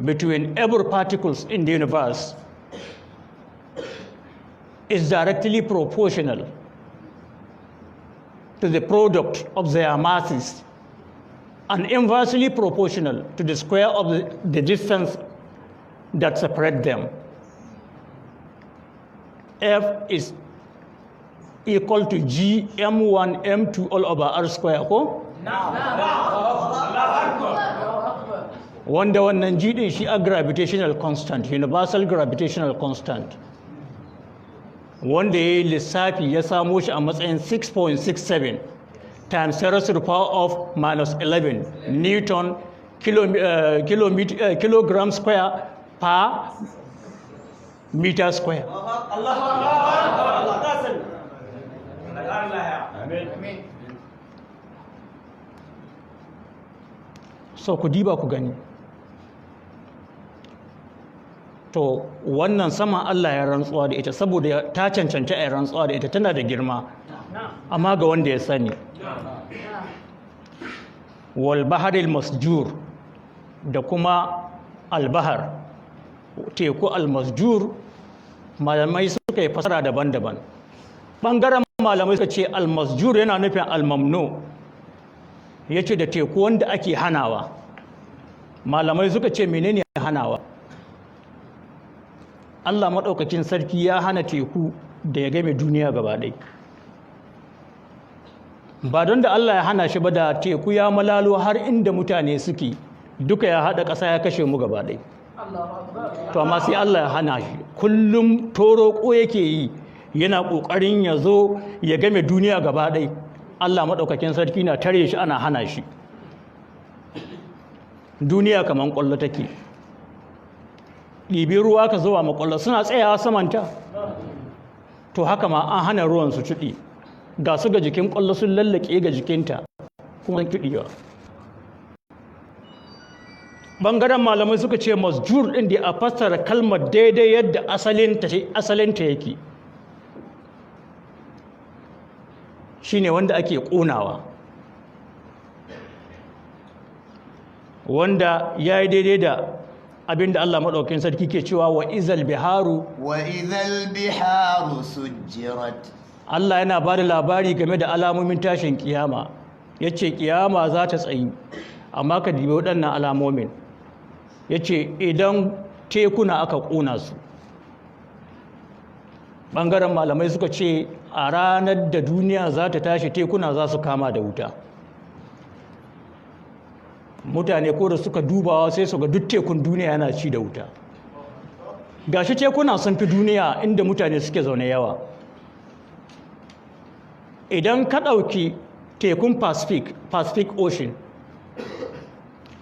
between every particles in the universe is directly proportional to the product of their masses and inversely proportional to the square of the distance that separate them. F is equal to G M1 M2 all over R square ko? Wanda wannan G din shi a gravitational constant, universal gravitational constant. Wanda ya yi lissafi ya samo shi a matsayin 6.67 times 10 to the power of minus 11 Newton kilogram square per meter square. So ku diba ku gani. To wannan sama Allah ya rantsuwa da ita saboda ta cancanta a rantsuwa da ita tana da girma amma ga wanda ya sani. Wal baharil masjur da kuma albahar teku almasjur malamai suka yi fasara daban-daban ɓangaren malamai suka ce almasjur yana nufin almamno ya ce da teku wanda ake hanawa malamai suka ce menene hanawa Allah maɗaukacin sarki ya hana teku da ya game duniya gaba ɗai ba don da Allah ya hana shi ba da teku ya malalo har inda mutane suke duka ya haɗa ƙasa ya kashe mu gaba ɗaya. To amma sai Allah ya hana shi, kullum toroko yake yi yana ƙoƙarin ya zo ya game duniya gaba ɗaya. Allah maɗaukakin sarki na tare shi ana hana shi. Duniya kamar ƙwallo take, ɗibi ruwa ka zuwa maƙwallo suna tsayawa samanta, to haka ma an hana ruwan su cuɗi, ga su ga jikin ƙwallo sun lallake ga jikinta kuma cuɗewa. Ɓangaren malamai suka ce masjur ɗin da a fassara kalmar daidai yadda asalinta yake shi ne wanda ake ƙonawa, wanda ya yi daidai da abinda Allah maɗaukin sarki ke cewa wa izal biharu sujjirat. Allah yana ba da labari game da alamomin tashin kiyama, ya ce kiyama za ta tsayi, amma ka dibe waɗannan alamomin. Ya ce idan tekuna aka ƙona su, ɓangaren malamai suka ce a ranar da duniya za ta tashi tekuna za su kama da wuta. Mutane ko da suka dubawa sai su ga duk tekun duniya yana ci da wuta. Gashi tekuna sun fi duniya inda mutane suke zaune yawa. Idan ka ɗauki tekun Pacific Ocean,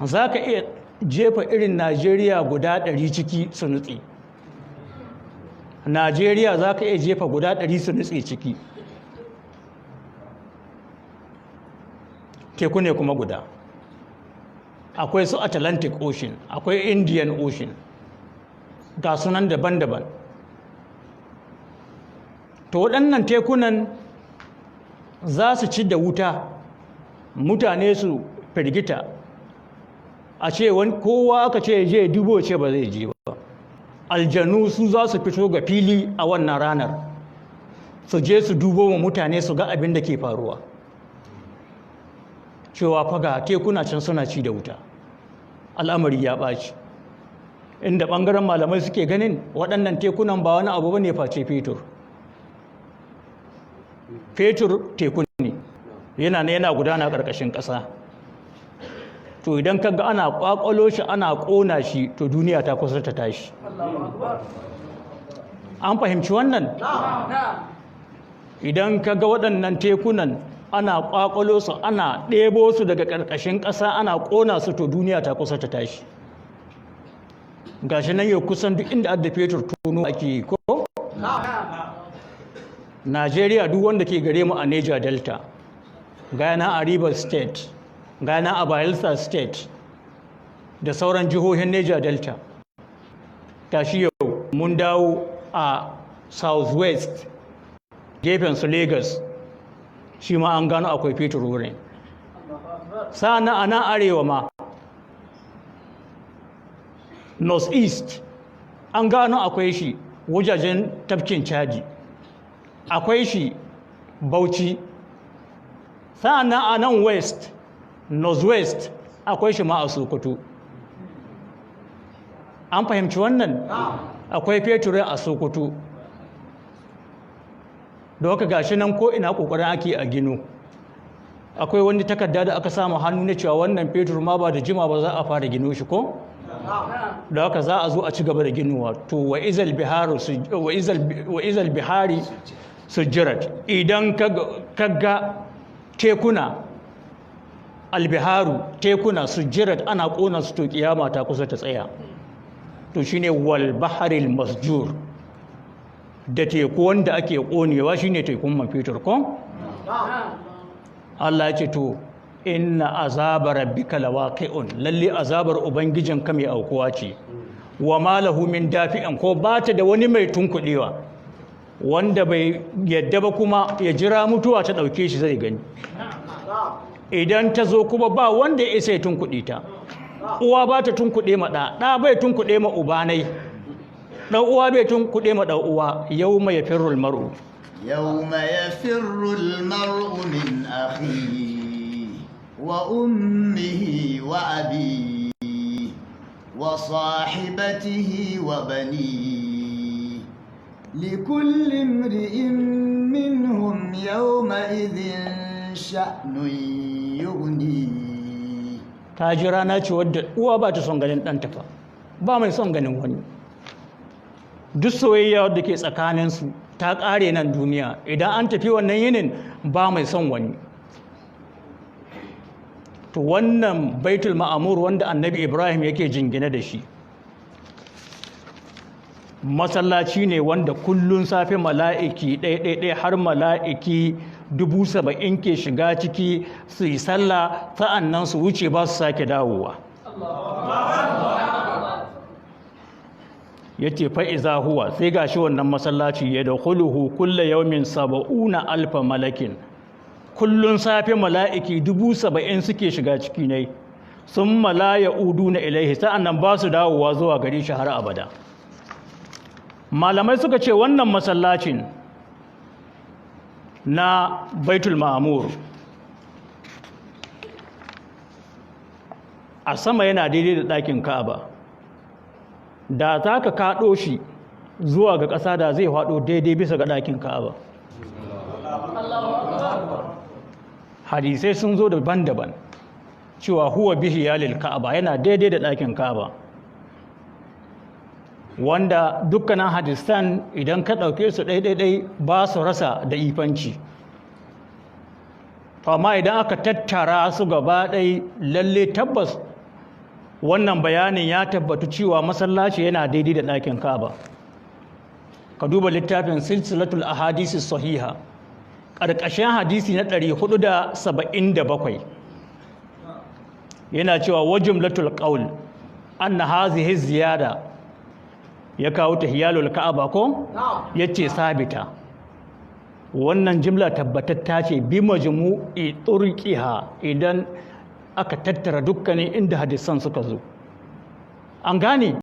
za ka iya jefa irin Najeriya guda 100 ciki su nutse. Najeriya za ka iya jefa guda 100 su nutse ciki. Teku ne kuma guda. Akwai su Atlantic Ocean, akwai Indian Ocean, ga sunan daban-daban. To waɗannan tekunan za su ci da wuta, mutane su firgita, a ce kowa aka ce je dubo ce ba zai je ba. Aljanu su za su fito ga fili a wannan ranar, su je su dubo wa mutane su ga abin da ke faruwa, cewa faga tekuna can suna ci da wuta, al'amari ya ɓaci. Inda ɓangaren malamai suke ganin waɗannan tekunan ba wani abu ba ne face fetur. Fetur teku ne, yana gudana ƙarƙashin ƙasa. To idan ka ga ana ƙwaƙwalo shi ana ƙona shi, to duniya ta kusa ta tashi. An fahimci wannan? Idan ka ga waɗannan tekunan ana ƙwaƙwalo su ana ɗebo su daga ƙarƙashin ƙasa ana ƙona su, to duniya ta kusa ta tashi. Gashi nan yau kusan duk inda adda fetur tono ake yi ko? Najeriya duk wanda ke gare mu a Niger Delta, gana a Rivers State, gana a Bayelsa State da sauran jihohin Niger Delta. Tashi yau mun dawo a Southwest gefen su Lagos, shi ma an gano akwai fetur wurin. Sa'an a nan arewa ma North East an gano akwai shi wajajen tafkin Chadi, akwai shi Bauchi. Sa'an a nan West, Northwest akwai shi ma a Sokoto. An fahimci wannan? Akwai fetur a Sokoto. Da haka gashi nan ko ina kokarin ake a gino. Akwai wani takarda da aka samu hannu na cewa wannan fetur ma ba da jima ba za a fara gino shi ko? Da haka za a zo a ci gaba da ginowa. To wa izal bihari sujjirat. Idan kaga tekuna albiharu tekuna sujjirat ana kona su, to kiyama ta kusa ta tsaya. To shine wal baharil masjur, da teku wanda ake konewa shine tekun man fetur ko? Allah ya ce to inna azaba rabbika lawaqi'un, lalle azabar ubangijinka mai aukuwa ce. Wa ma lahu min dafi'in, ko bata da wani mai tunkudewa, wanda bai yadda ba kuma ya jira mutuwa ta dauke shi zai gani. Idan ta zo kuma ba wanda ya isa ya tunkuɗe ta. Uwa ba ta tunkuɗe ma ɗa bai tunkuɗe ma ubanai, ɗan uwa bai tunkuɗe ma ɗan uwa. Yawma yafirrul mar'u min akhihi wa ummihi wa abihi wa sahibatihi wa banihi likulli imri'in minhum yawma idhin شأن يغنيه ta ji rana ce wadda uwa ba ta son ganin ɗanta fa ba mai son ganin wani duk soyayya wadda ke tsakaninsu ta ƙare nan duniya idan an tafi wannan yinin ba mai son wani to wannan baitul ma'amur wanda annabi ibrahim yake jingine da shi masallaci ne wanda kullun safe mala'iki ɗaiɗaiɗai har mala'iki 70,000 ke shiga ciki su yi sallah sa'annan su wuce ba su sake dawowa ya ce fa'iza huwa sai ga shi wannan masallaci ya da huluhu kulle yaumin 70,000 malakin kullun safe mala'iki 70,000 suke shiga ciki ne sun malaya udu na ilaihi sa'annan ba su dawowa zuwa gari shi har abada malamai suka ce wannan masallacin na baitul ma'amur a sama yana daidai da ɗakin ka'aba da za ka kaɗo shi zuwa ga ƙasa da zai faɗo daidai bisa ga ɗakin ka'aba hadisai sun zo daban-daban cewa huwa bihi yalil ka'aba yana daidai da ɗakin ka'aba wanda dukkanin hadisan idan ka ɗauke su ɗaiɗaiɗai ba su rasa da ifanci amma idan aka tattara su gaba ɗai lalle tabbas wannan bayanin ya tabbatu cewa masallaci yana daidai da ɗakin kaba ka duba littafin silsilatul ahadisi sahiha ƙarƙashin hadisi na 477 yana cewa wajumlatul qaul anna hazihi ziyada ya kawo tahiyalul ka'aba ko yace sabita wannan jimla tabbatatta ce bi majmu'i turqiha idan aka tattara dukkanin inda hadisan suka zo an gane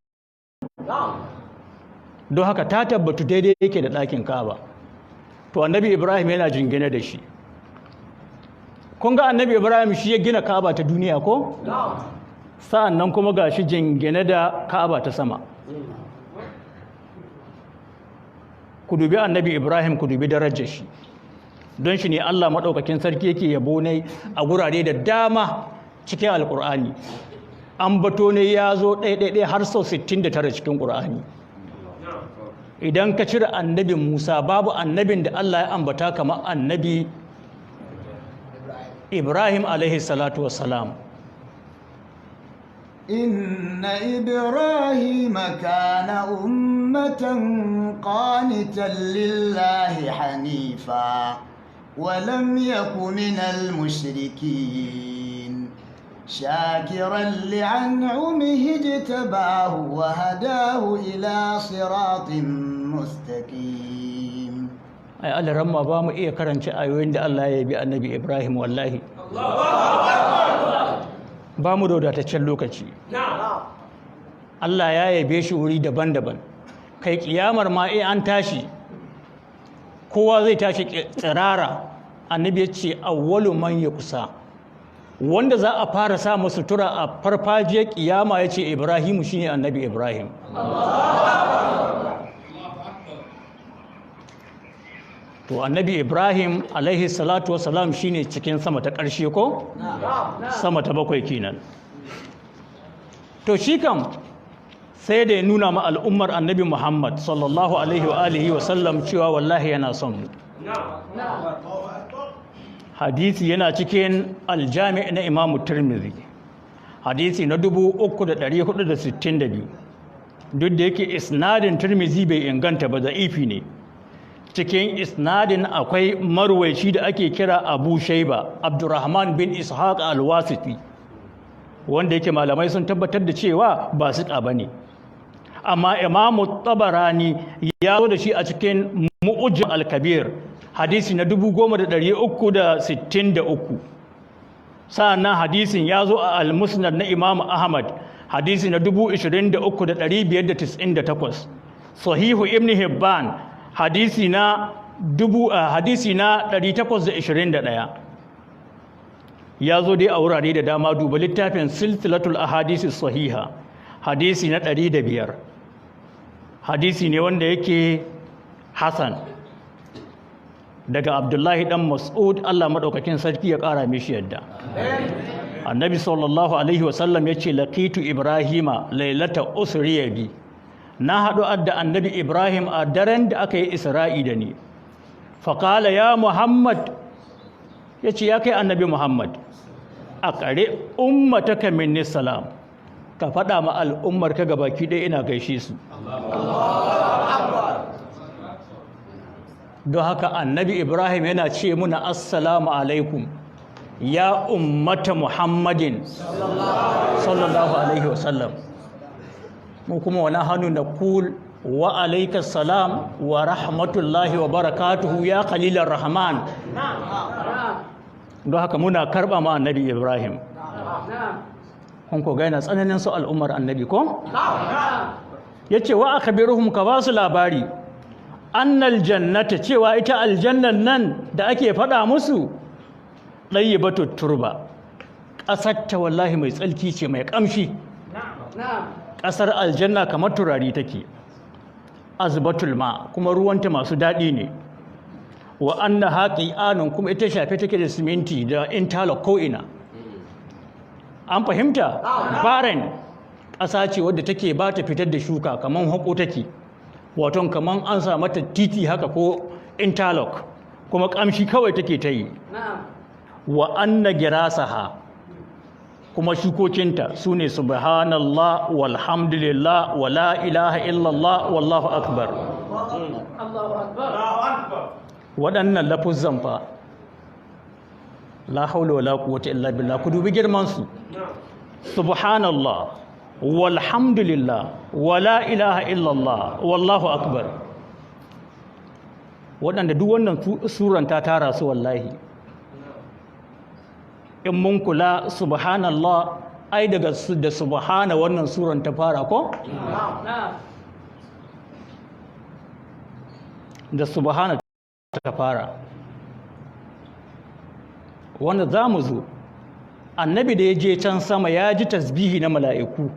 don haka ta tabbatu daidai yake da ɗakin ka'aba to annabi ibrahim yana jingine da shi kun ga annabi ibrahim shi ya gina ka'aba ta duniya ko sa'an nan kuma ga shi jingine da ka'aba ta sama ku dubi annabi ibrahim ku dubi darajar shi don shi ne allah maɗaukakin sarki yake yabo ne a gurare da dama cikin alƙur'ani an bato ne ya zo ɗaiɗaiɗai har sau 69 cikin ƙur'ani idan ka cire annabin musa babu annabin da allah ya ambata kamar annabi ibrahim alaihi salatu wassalam إن إبراهيم كان أمة قانتا لله حنيفا ولم يك من المشركين شاكرا لأنعمه اجتباه وهداه إلى صراط مستقيم ai Allah ramma ba mu iya karanta ayoyin da Allah ya yabi annabi Ibrahim wallahi ba mu da wadataccen lokaci Allah ya yabe shi wuri daban-daban kai kiyamar ma an tashi kowa zai tashi tsirara annabi ya ce awwalu man kusa. Wanda za a fara sa masa sutura a farfajiyar kiyama ya ce Ibrahimu shine annabi Ibrahim to annabi Ibrahim alaihi salatu wasalam shine cikin sama ta ƙarshe ko sama ta 7 kenan to shi kam sai da ya nuna ma al'ummar annabi Muhammad sallallahu alaihi wa alihi wa sallam cewa wallahi yana son mu hadisi yana cikin aljami' na Imam Tirmidhi hadisi na 3462 duk da yake isnadin Tirmidhi bai inganta ba da'ifi ne cikin isnadin akwai marwaici da ake kira Abu Shayba Abdurrahman bin Ishaq al-Wasiti wanda yake malamai sun tabbatar da cewa ba siƙa bane amma Imam Tabarani ya zo da shi a cikin Mu'jam al-Kabir hadisi na 10363 sa'annan hadisin ya zo a al-Musnad na Imam Ahmad hadisi na 23598 Sahihu Ibn Hibban hadisi na 821 ya zo dai a wurare da dama duba littafin silsilatul ahadisi sahiha hadisi na 105 hadisi ne wanda yake hasan daga Abdullahi dan Mas'ud Allah madaukakin sarki ya kara mishi yadda annabi sallallahu alaihi wasallam ya ce laqitu ibrahima lailata usriya bi na haɗu da annabi ibrahim a daren da aka yi isra'i da ni faƙala ya muhammad ya ce ya kai annabi muhammad a ƙare ummataka minni salam ka faɗa ma al'ummar ka gabaki ɗaya ina gaishe su don haka annabi ibrahim yana ce muna assalamu alaikum ya ummata muhammadin sallallahu alaihi wasallam mu kuma wani hannu na kul wa alaikas salam wa rahmatullahi wa barakatuhu ya khalilar rahman don haka muna karɓa ma annabi ibrahim kun ko gaina tsananin su al'ummar annabi ko ya ce wa akabiruhum ka ba su labari annal jannata cewa ita aljannan nan da ake faɗa musu ɗayyibatu turba ƙasar ta wallahi mai tsalki ce mai ƙamshi ƙasar aljanna kamar turari take azbatul ma kuma ruwanta masu daɗi ne wa anna haqi'anun kuma ita shafe take da siminti da interlock ko ina an fahimta baren ƙasa ce wadda take ba ta fitar da shuka kamar haƙo take waton kamar an sa mata titi haka ko interlock kuma ƙamshi kawai take ta yi wa anna girasaha kuma shukokinta su ne subhanallah walhamdulillah wa la ilaha illallah wallahu akbar waɗannan lafuzan fa la haula wala quwwata illa billah ku dubi girman su subhanallah walhamdulillah wa la ilaha illallah wallahu akbar waɗanda duk wannan suran ta tara su wallahi in mun kula subhanallah ai daga da subhana wannan suran ta fara ko da subhana ta fara wanda za mu zo annabi da ya je can sama ya ji tasbihi na mala'iku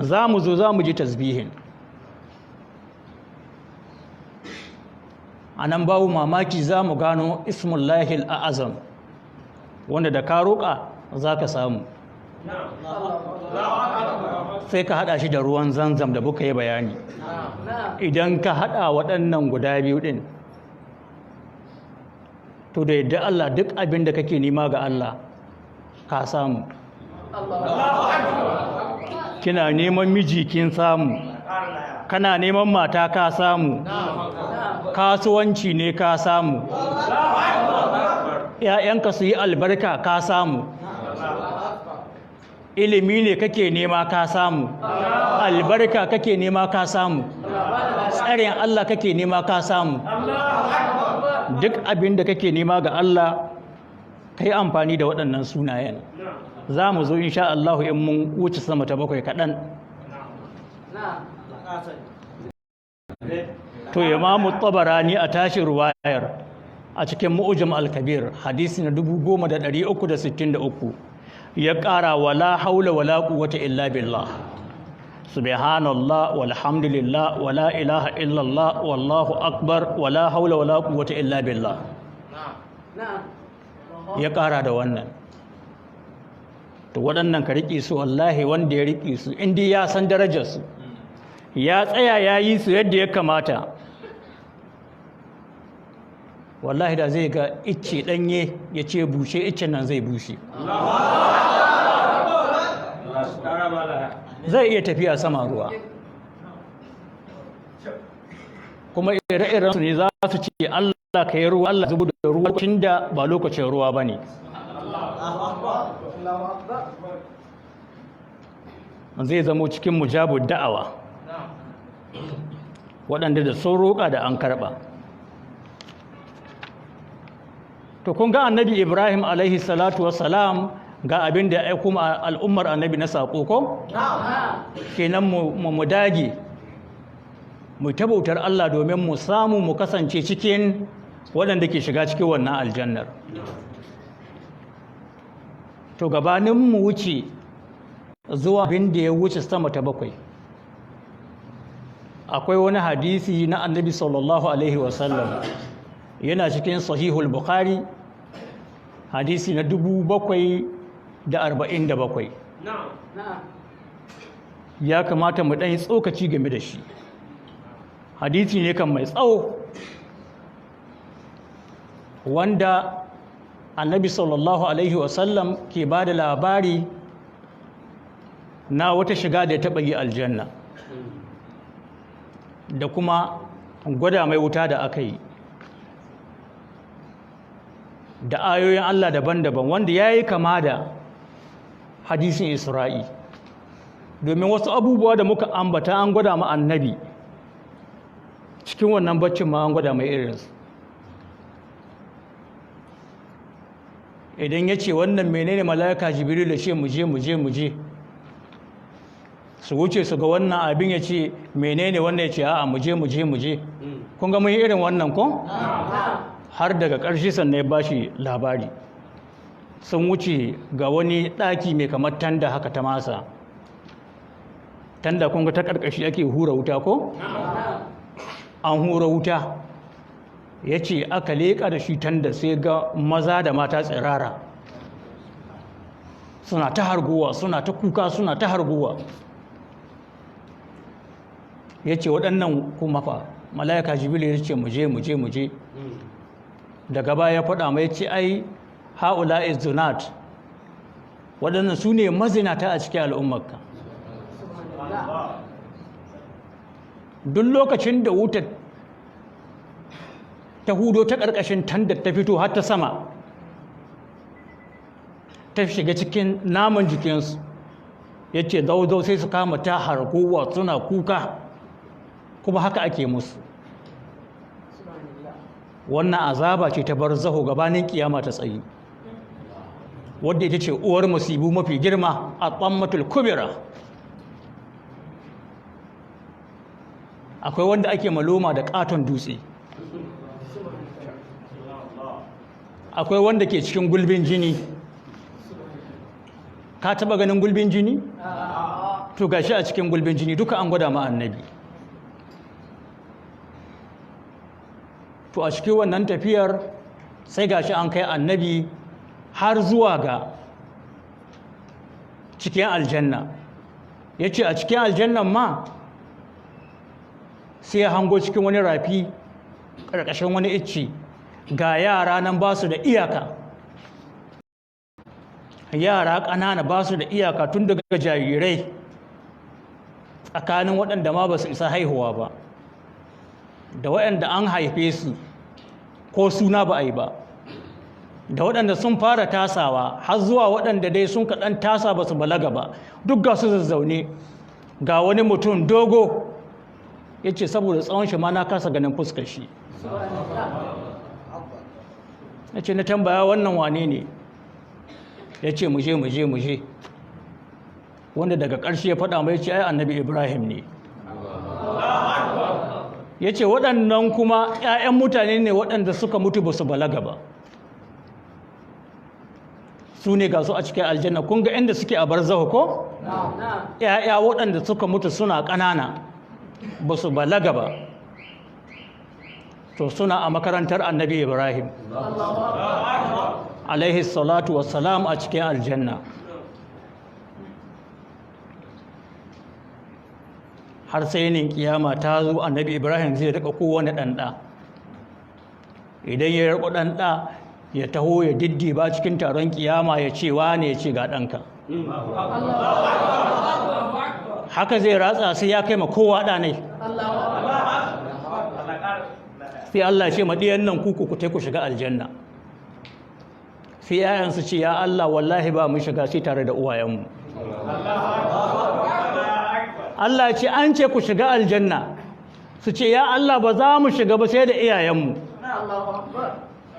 za mu zo za mu ji tasbihin a nan babu mamaki za mu gano ismullahi al'azam wanda da ka roƙa za ka samu sai ka haɗa shi da ruwan zanzam da buka yi bayani idan ka haɗa waɗannan guda biyu ɗin to da yadda Allah duk abin da kake nema ga Allah ka samu kina neman miji kin samu kana neman mata ka samu kasuwanci ne ka samu ‘ya'yanka su yi albarka ka samu ilimi ne kake nema ka samu albarka kake nema ka samu tsarin Allah kake nema ka samu duk abin da kake nema ga Allah ka yi amfani da waɗannan sunayen za mu zo insha Allah in mun wuce sama ta bakwai kaɗan to imamu tabarani a tashin ruwayar a cikin mu'jam al-kabir hadisi na 10363 ya ƙara wala haula wala quwwata illa billah subhanallah walhamdulillah wala ilaha illallah wallahu akbar wala haula wala quwwata illa billah ya ƙara da wannan to waɗannan ka riƙe su wallahi wanda ya riƙe su inda ya san darajarsu ya tsaya ya yi su yadda ya kamata wallahi da zai ga icce ɗanye ya ce bushe iccen nan zai bushe zai iya tafiya sama ruwa kuma ire-iren su ne za su ce Allah ka yi ruwa Allah zubu da ruwa lokacin da ba lokacin ruwa ba ne zai zamo cikin mujabud da'awa waɗanda da sun roƙa da an karɓa to kun ga annabi Ibrahim alaihi salatu wassalam ga abin da ya aiko al'ummar annabi na saƙo ko kenan mu dage mu tabautar Allah domin mu samu mu kasance cikin waɗanda ke shiga cikin wannan aljannar to gabanin mu wuce zuwa abin da ya wuce sama ta bakwai akwai wani hadisi na annabi sallallahu alaihi wasallam yana cikin sahihul bukhari hadisi na 747 ya kamata mu ɗan tsokaci game da shi. Hadisi ne kan mai tsawo wanda annabi sallallahu alaihi wasallam ke ba da labari na wata shiga da ya taɓa yi aljanna da kuma gwada mai wuta da aka yi da ayoyin Allah daban-daban wanda ya yi kama da hadisin Isra'i, domin wasu abubuwa da muka ambata an gwada ma annabi cikin wannan baccin ma an gwada mai irinsu. Idan ya ce wannan menene mala'ika jibril da ce muje su wuce su ga wannan abin ya ce menene wannan ya ce a'a muje kun ga mun yi irin wannan ko? Har daga ƙarshe sannan ya bashi labari sun wuce ga wani ɗaki mai kamar tanda haka ta masa, tanda kun ga ta ƙarƙashi ake hura wuta ko? An hura wuta ya ce aka leƙa da shi tanda sai ga maza da mata tsirara suna ta harguwa suna ta kuka suna ta harguwa. Ya ce waɗannan kuma fa mala'ika jibril ya ce muje daga baya ya faɗa mai ce ai haula izzunat waɗannan su ne mazinata a cikin al'ummarka. Duk lokacin da wutar ta hudo ta ƙarƙashin tandar ta fito har ta sama ta shiga cikin naman jikinsu, ya ce zauzau sai su kama ta harkowa suna kuka, kuma haka ake musu. Wannan azaba ce ta barzaho gabanin kiyama ta tsayi, wadda ita ce uwar musibu mafi girma a tsammatul kubira. Akwai wanda ake maloma da ƙaton dutse, akwai wanda ke cikin gulbin jini. Ka taba ganin gulbin jini? To gashi a cikin gulbin jini duka an gwada ma annabi. To a cikin wannan tafiyar sai gashi an kai annabi har zuwa ga cikin aljanna. Ya ce a cikin aljannan ma sai ya hango cikin wani rafi ƙarƙashin wani icce ga yara nan ba su da iyaka, yara ƙanana ba su da iyaka tun daga jarirai tsakanin waɗanda ma ba su isa haihuwa ba da waɗanda an haife su ko suna ba a yi ba da waɗanda sun fara tasawa har zuwa waɗanda dai sun kaɗan tasa ba su balaga ba, duk ga su zazzaune. Ga wani mutum dogo ya ce saboda tsawon shi ma na kasa ganin fuskar shi. Ya ce na tambaya wannan wane ne? Ya ce muje wanda daga ƙarshe ya faɗa mai ce ai annabi Ibrahim ne. Ya ce waɗannan kuma 'ya'yan mutane ne waɗanda suka mutu ba su balaga ba, su ne ga su a cikin aljanna. Kun ga inda suke a barzahu ko? 'Ya'ya waɗanda suka mutu suna ƙanana ba su balaga ba, to suna a makarantar annabi Ibrahim alaihi salatu wassalam a cikin aljanna. Har sai nin kiyama ta zo annabi Ibrahim zai rika kowane ɗanɗa, idan ya riko ɗanɗa ya taho ya diddiba cikin taron kiyama ya ce wane, ya ce ga ɗanka. Haka zai ratsa sai ya kai ma kowa ɗanai. Sai Allah ce maɗiyan nan kuku ku ku shiga aljanna. Sai yayansu ce ya Allah wallahi ba mu shiga sai tare da uwayenmu. Allah ce an ce ku shiga aljanna, su ce ya Allah ba za mu shiga ba sai da iyayenmu.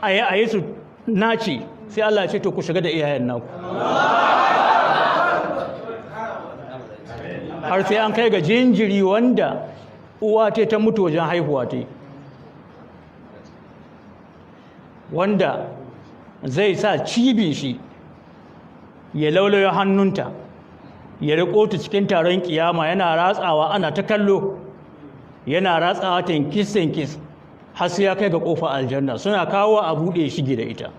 A yi su naci, sai Allah ce to ku shiga da iyayen naku. Har sai an kai ga jinjiri wanda uwa ta mutu wajen haihuwa ta, wanda zai sa cibin shi ya laulayo hannunta ya riko ta cikin taron kiyama yana ratsawa ana ta kallo yana ratsawa tinkis har sai ya kai ga kofar aljanna, suna kawo a buɗe shige da ita.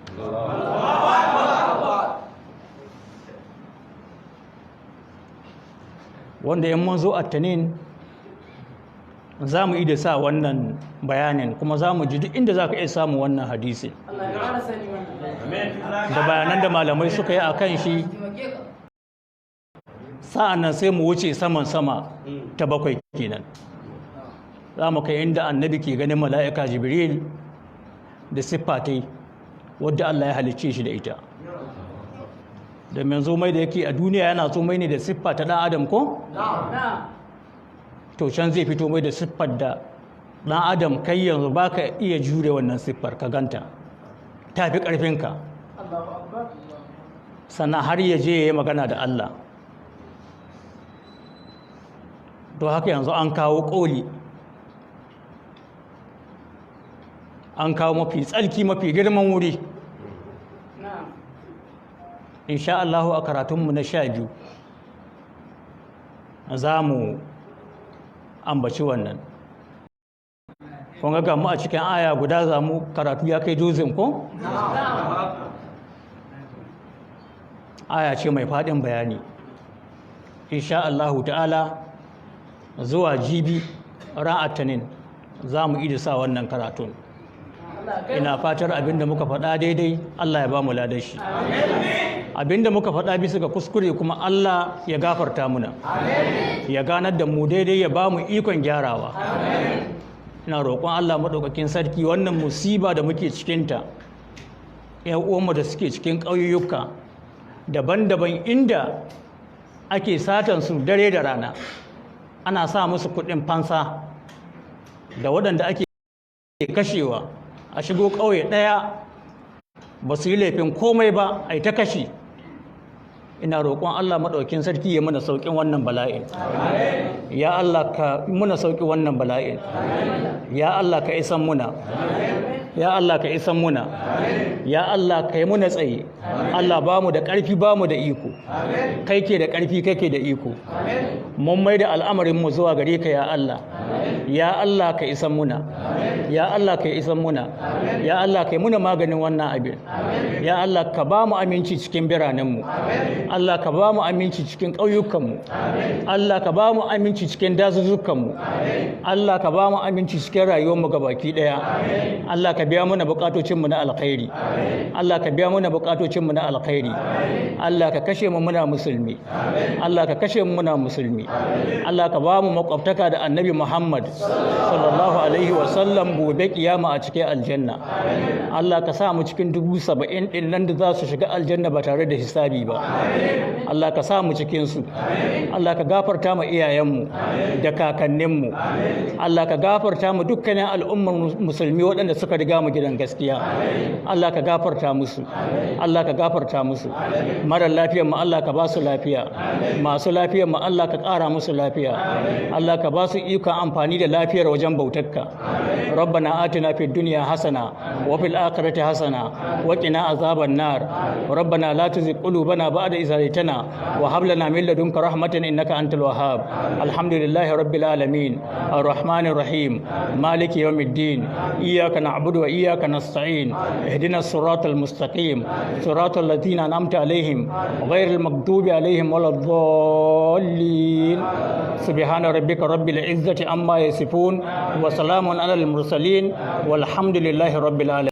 Wanda in mun zo attanin za mu yi da sa wannan bayanin, kuma za mu ji duk inda za ka iya samu wannan hadisi da bayanan da malamai suka yi a kan shi. Sa'an nan sai mu wuce saman sama ta 7 kenan, za mu kai inda annabi ke ganin mala'ika Jibril da siffatai wadda Allah ya halicce shi da ita. Da manzo mai da yake a duniya yana so mai ne da siffa ta ɗan adam ko? To can zai fito mai da siffar da ɗan adam kai yanzu ba ka iya jure wannan siffar, ka ganta ta fi ƙarfinka, sannan har ya je ya yi magana da Allah. To haka yanzu an kawo ƙoli, an kawo mafi tsarki mafi girman wuri. Insha Allahu a karatunmu na 12 za mu ambaci wannan. Kun ga mu a cikin aya guda za mu karatu ya kai dozin ko? Aya ce mai faɗin bayani. Insha Allahu ta'ala zuwa jibi ran Attanin za mu idisa wannan karatun. Ina fatar abinda muka faɗa daidai Allah ya ba mu ladar shi. Abinda muka faɗa bisa ga kuskure kuma Allah ya gafarta muna, ya ganar da mu daidai, ya ba mu ikon gyarawa. Ina roƙon Allah maɗaukakin sarki wannan musiba da muke cikinta, ‘yan uwanmu da suke cikin ƙauyuka daban-daban inda ake satan su dare da rana, ana sa musu kuɗin fansa, da waɗanda ake kashewa a shigo ƙauye ɗaya ba su yi laifin komai ba a yi ta kashi. Ina roƙon Allah maɗaukin sarki ya muna sauƙin wannan bala'in. Ya Allah ka muna sauƙi wannan bala'in. Ya Allah ka isan muna. Ya Allah ka isan muna. Ya Allah ka yi muna tsaye. Allah ba mu da ƙarfi ba mu da iko. Kai ke da ƙarfi kai ke da iko. Mun mai da al'amarinmu zuwa gare ka ya Allah. Ya Allah ka isan muna. Ya Allah ka isan muna. Ya Allah ka yi muna maganin wannan abin. Ya Allah ka ba mu aminci cikin biranenmu. Allah ka ba mu aminci cikin ƙauyukanmu. Allah ka ba mu aminci cikin dazuzzukanmu. Allah ka ba mu aminci cikin rayuwarmu gabaki ɗaya. Allah ka biya mana buƙatocinmu na alkhairi. Allah ka biya mana buƙatocinmu na alkhairi. Allah ka kashe mu muna musulmi. Allah ka kashe mu muna musulmi. Allah ka ba mu makwabtaka da Annabi Muhammad sallallahu alaihi wa sallam gobe kiyama a cikin aljanna. Allah ka sa mu cikin 70 ɗin nan da za su shiga aljanna ba tare da hisabi ba. Allah ka sa mu cikinsu. Allah ka gafarta mu iyayenmu da kakanninmu. Allah ka gafarta mu dukkanin al'ummar musulmi waɗanda suka riga mu gidan gaskiya. Allah ka gafarta musu. Allah ka gafarta musu. Mara lafiyar mu Allah ka ba su lafiya. Masu lafiyar mu Allah ka ƙara musu lafiya. Allah ka ba su ikon amfani da lafiyar wajen bautarka. Rabbana atina fid dunya hasana wa fil akhirati hasana wa qina azaban nar. Rabbana la tuzigh qulubana ba'da idh hadaytana wa hab lana min ladunka rahmatan innaka antal wahhab. Alhamdulillahi rabbil alamin arrahmanir rahim maliki yawmiddin iyyaka na'budu wa iyyaka nasta'in ihdinas siratal mustaqim siratal ladzina an'amta alaihim ghairil maghdubi alaihim waladdallin. Subhana rabbika rabbil izzati amma yasifun wa salamun alal mursalin walhamdulillahi rabbil alamin.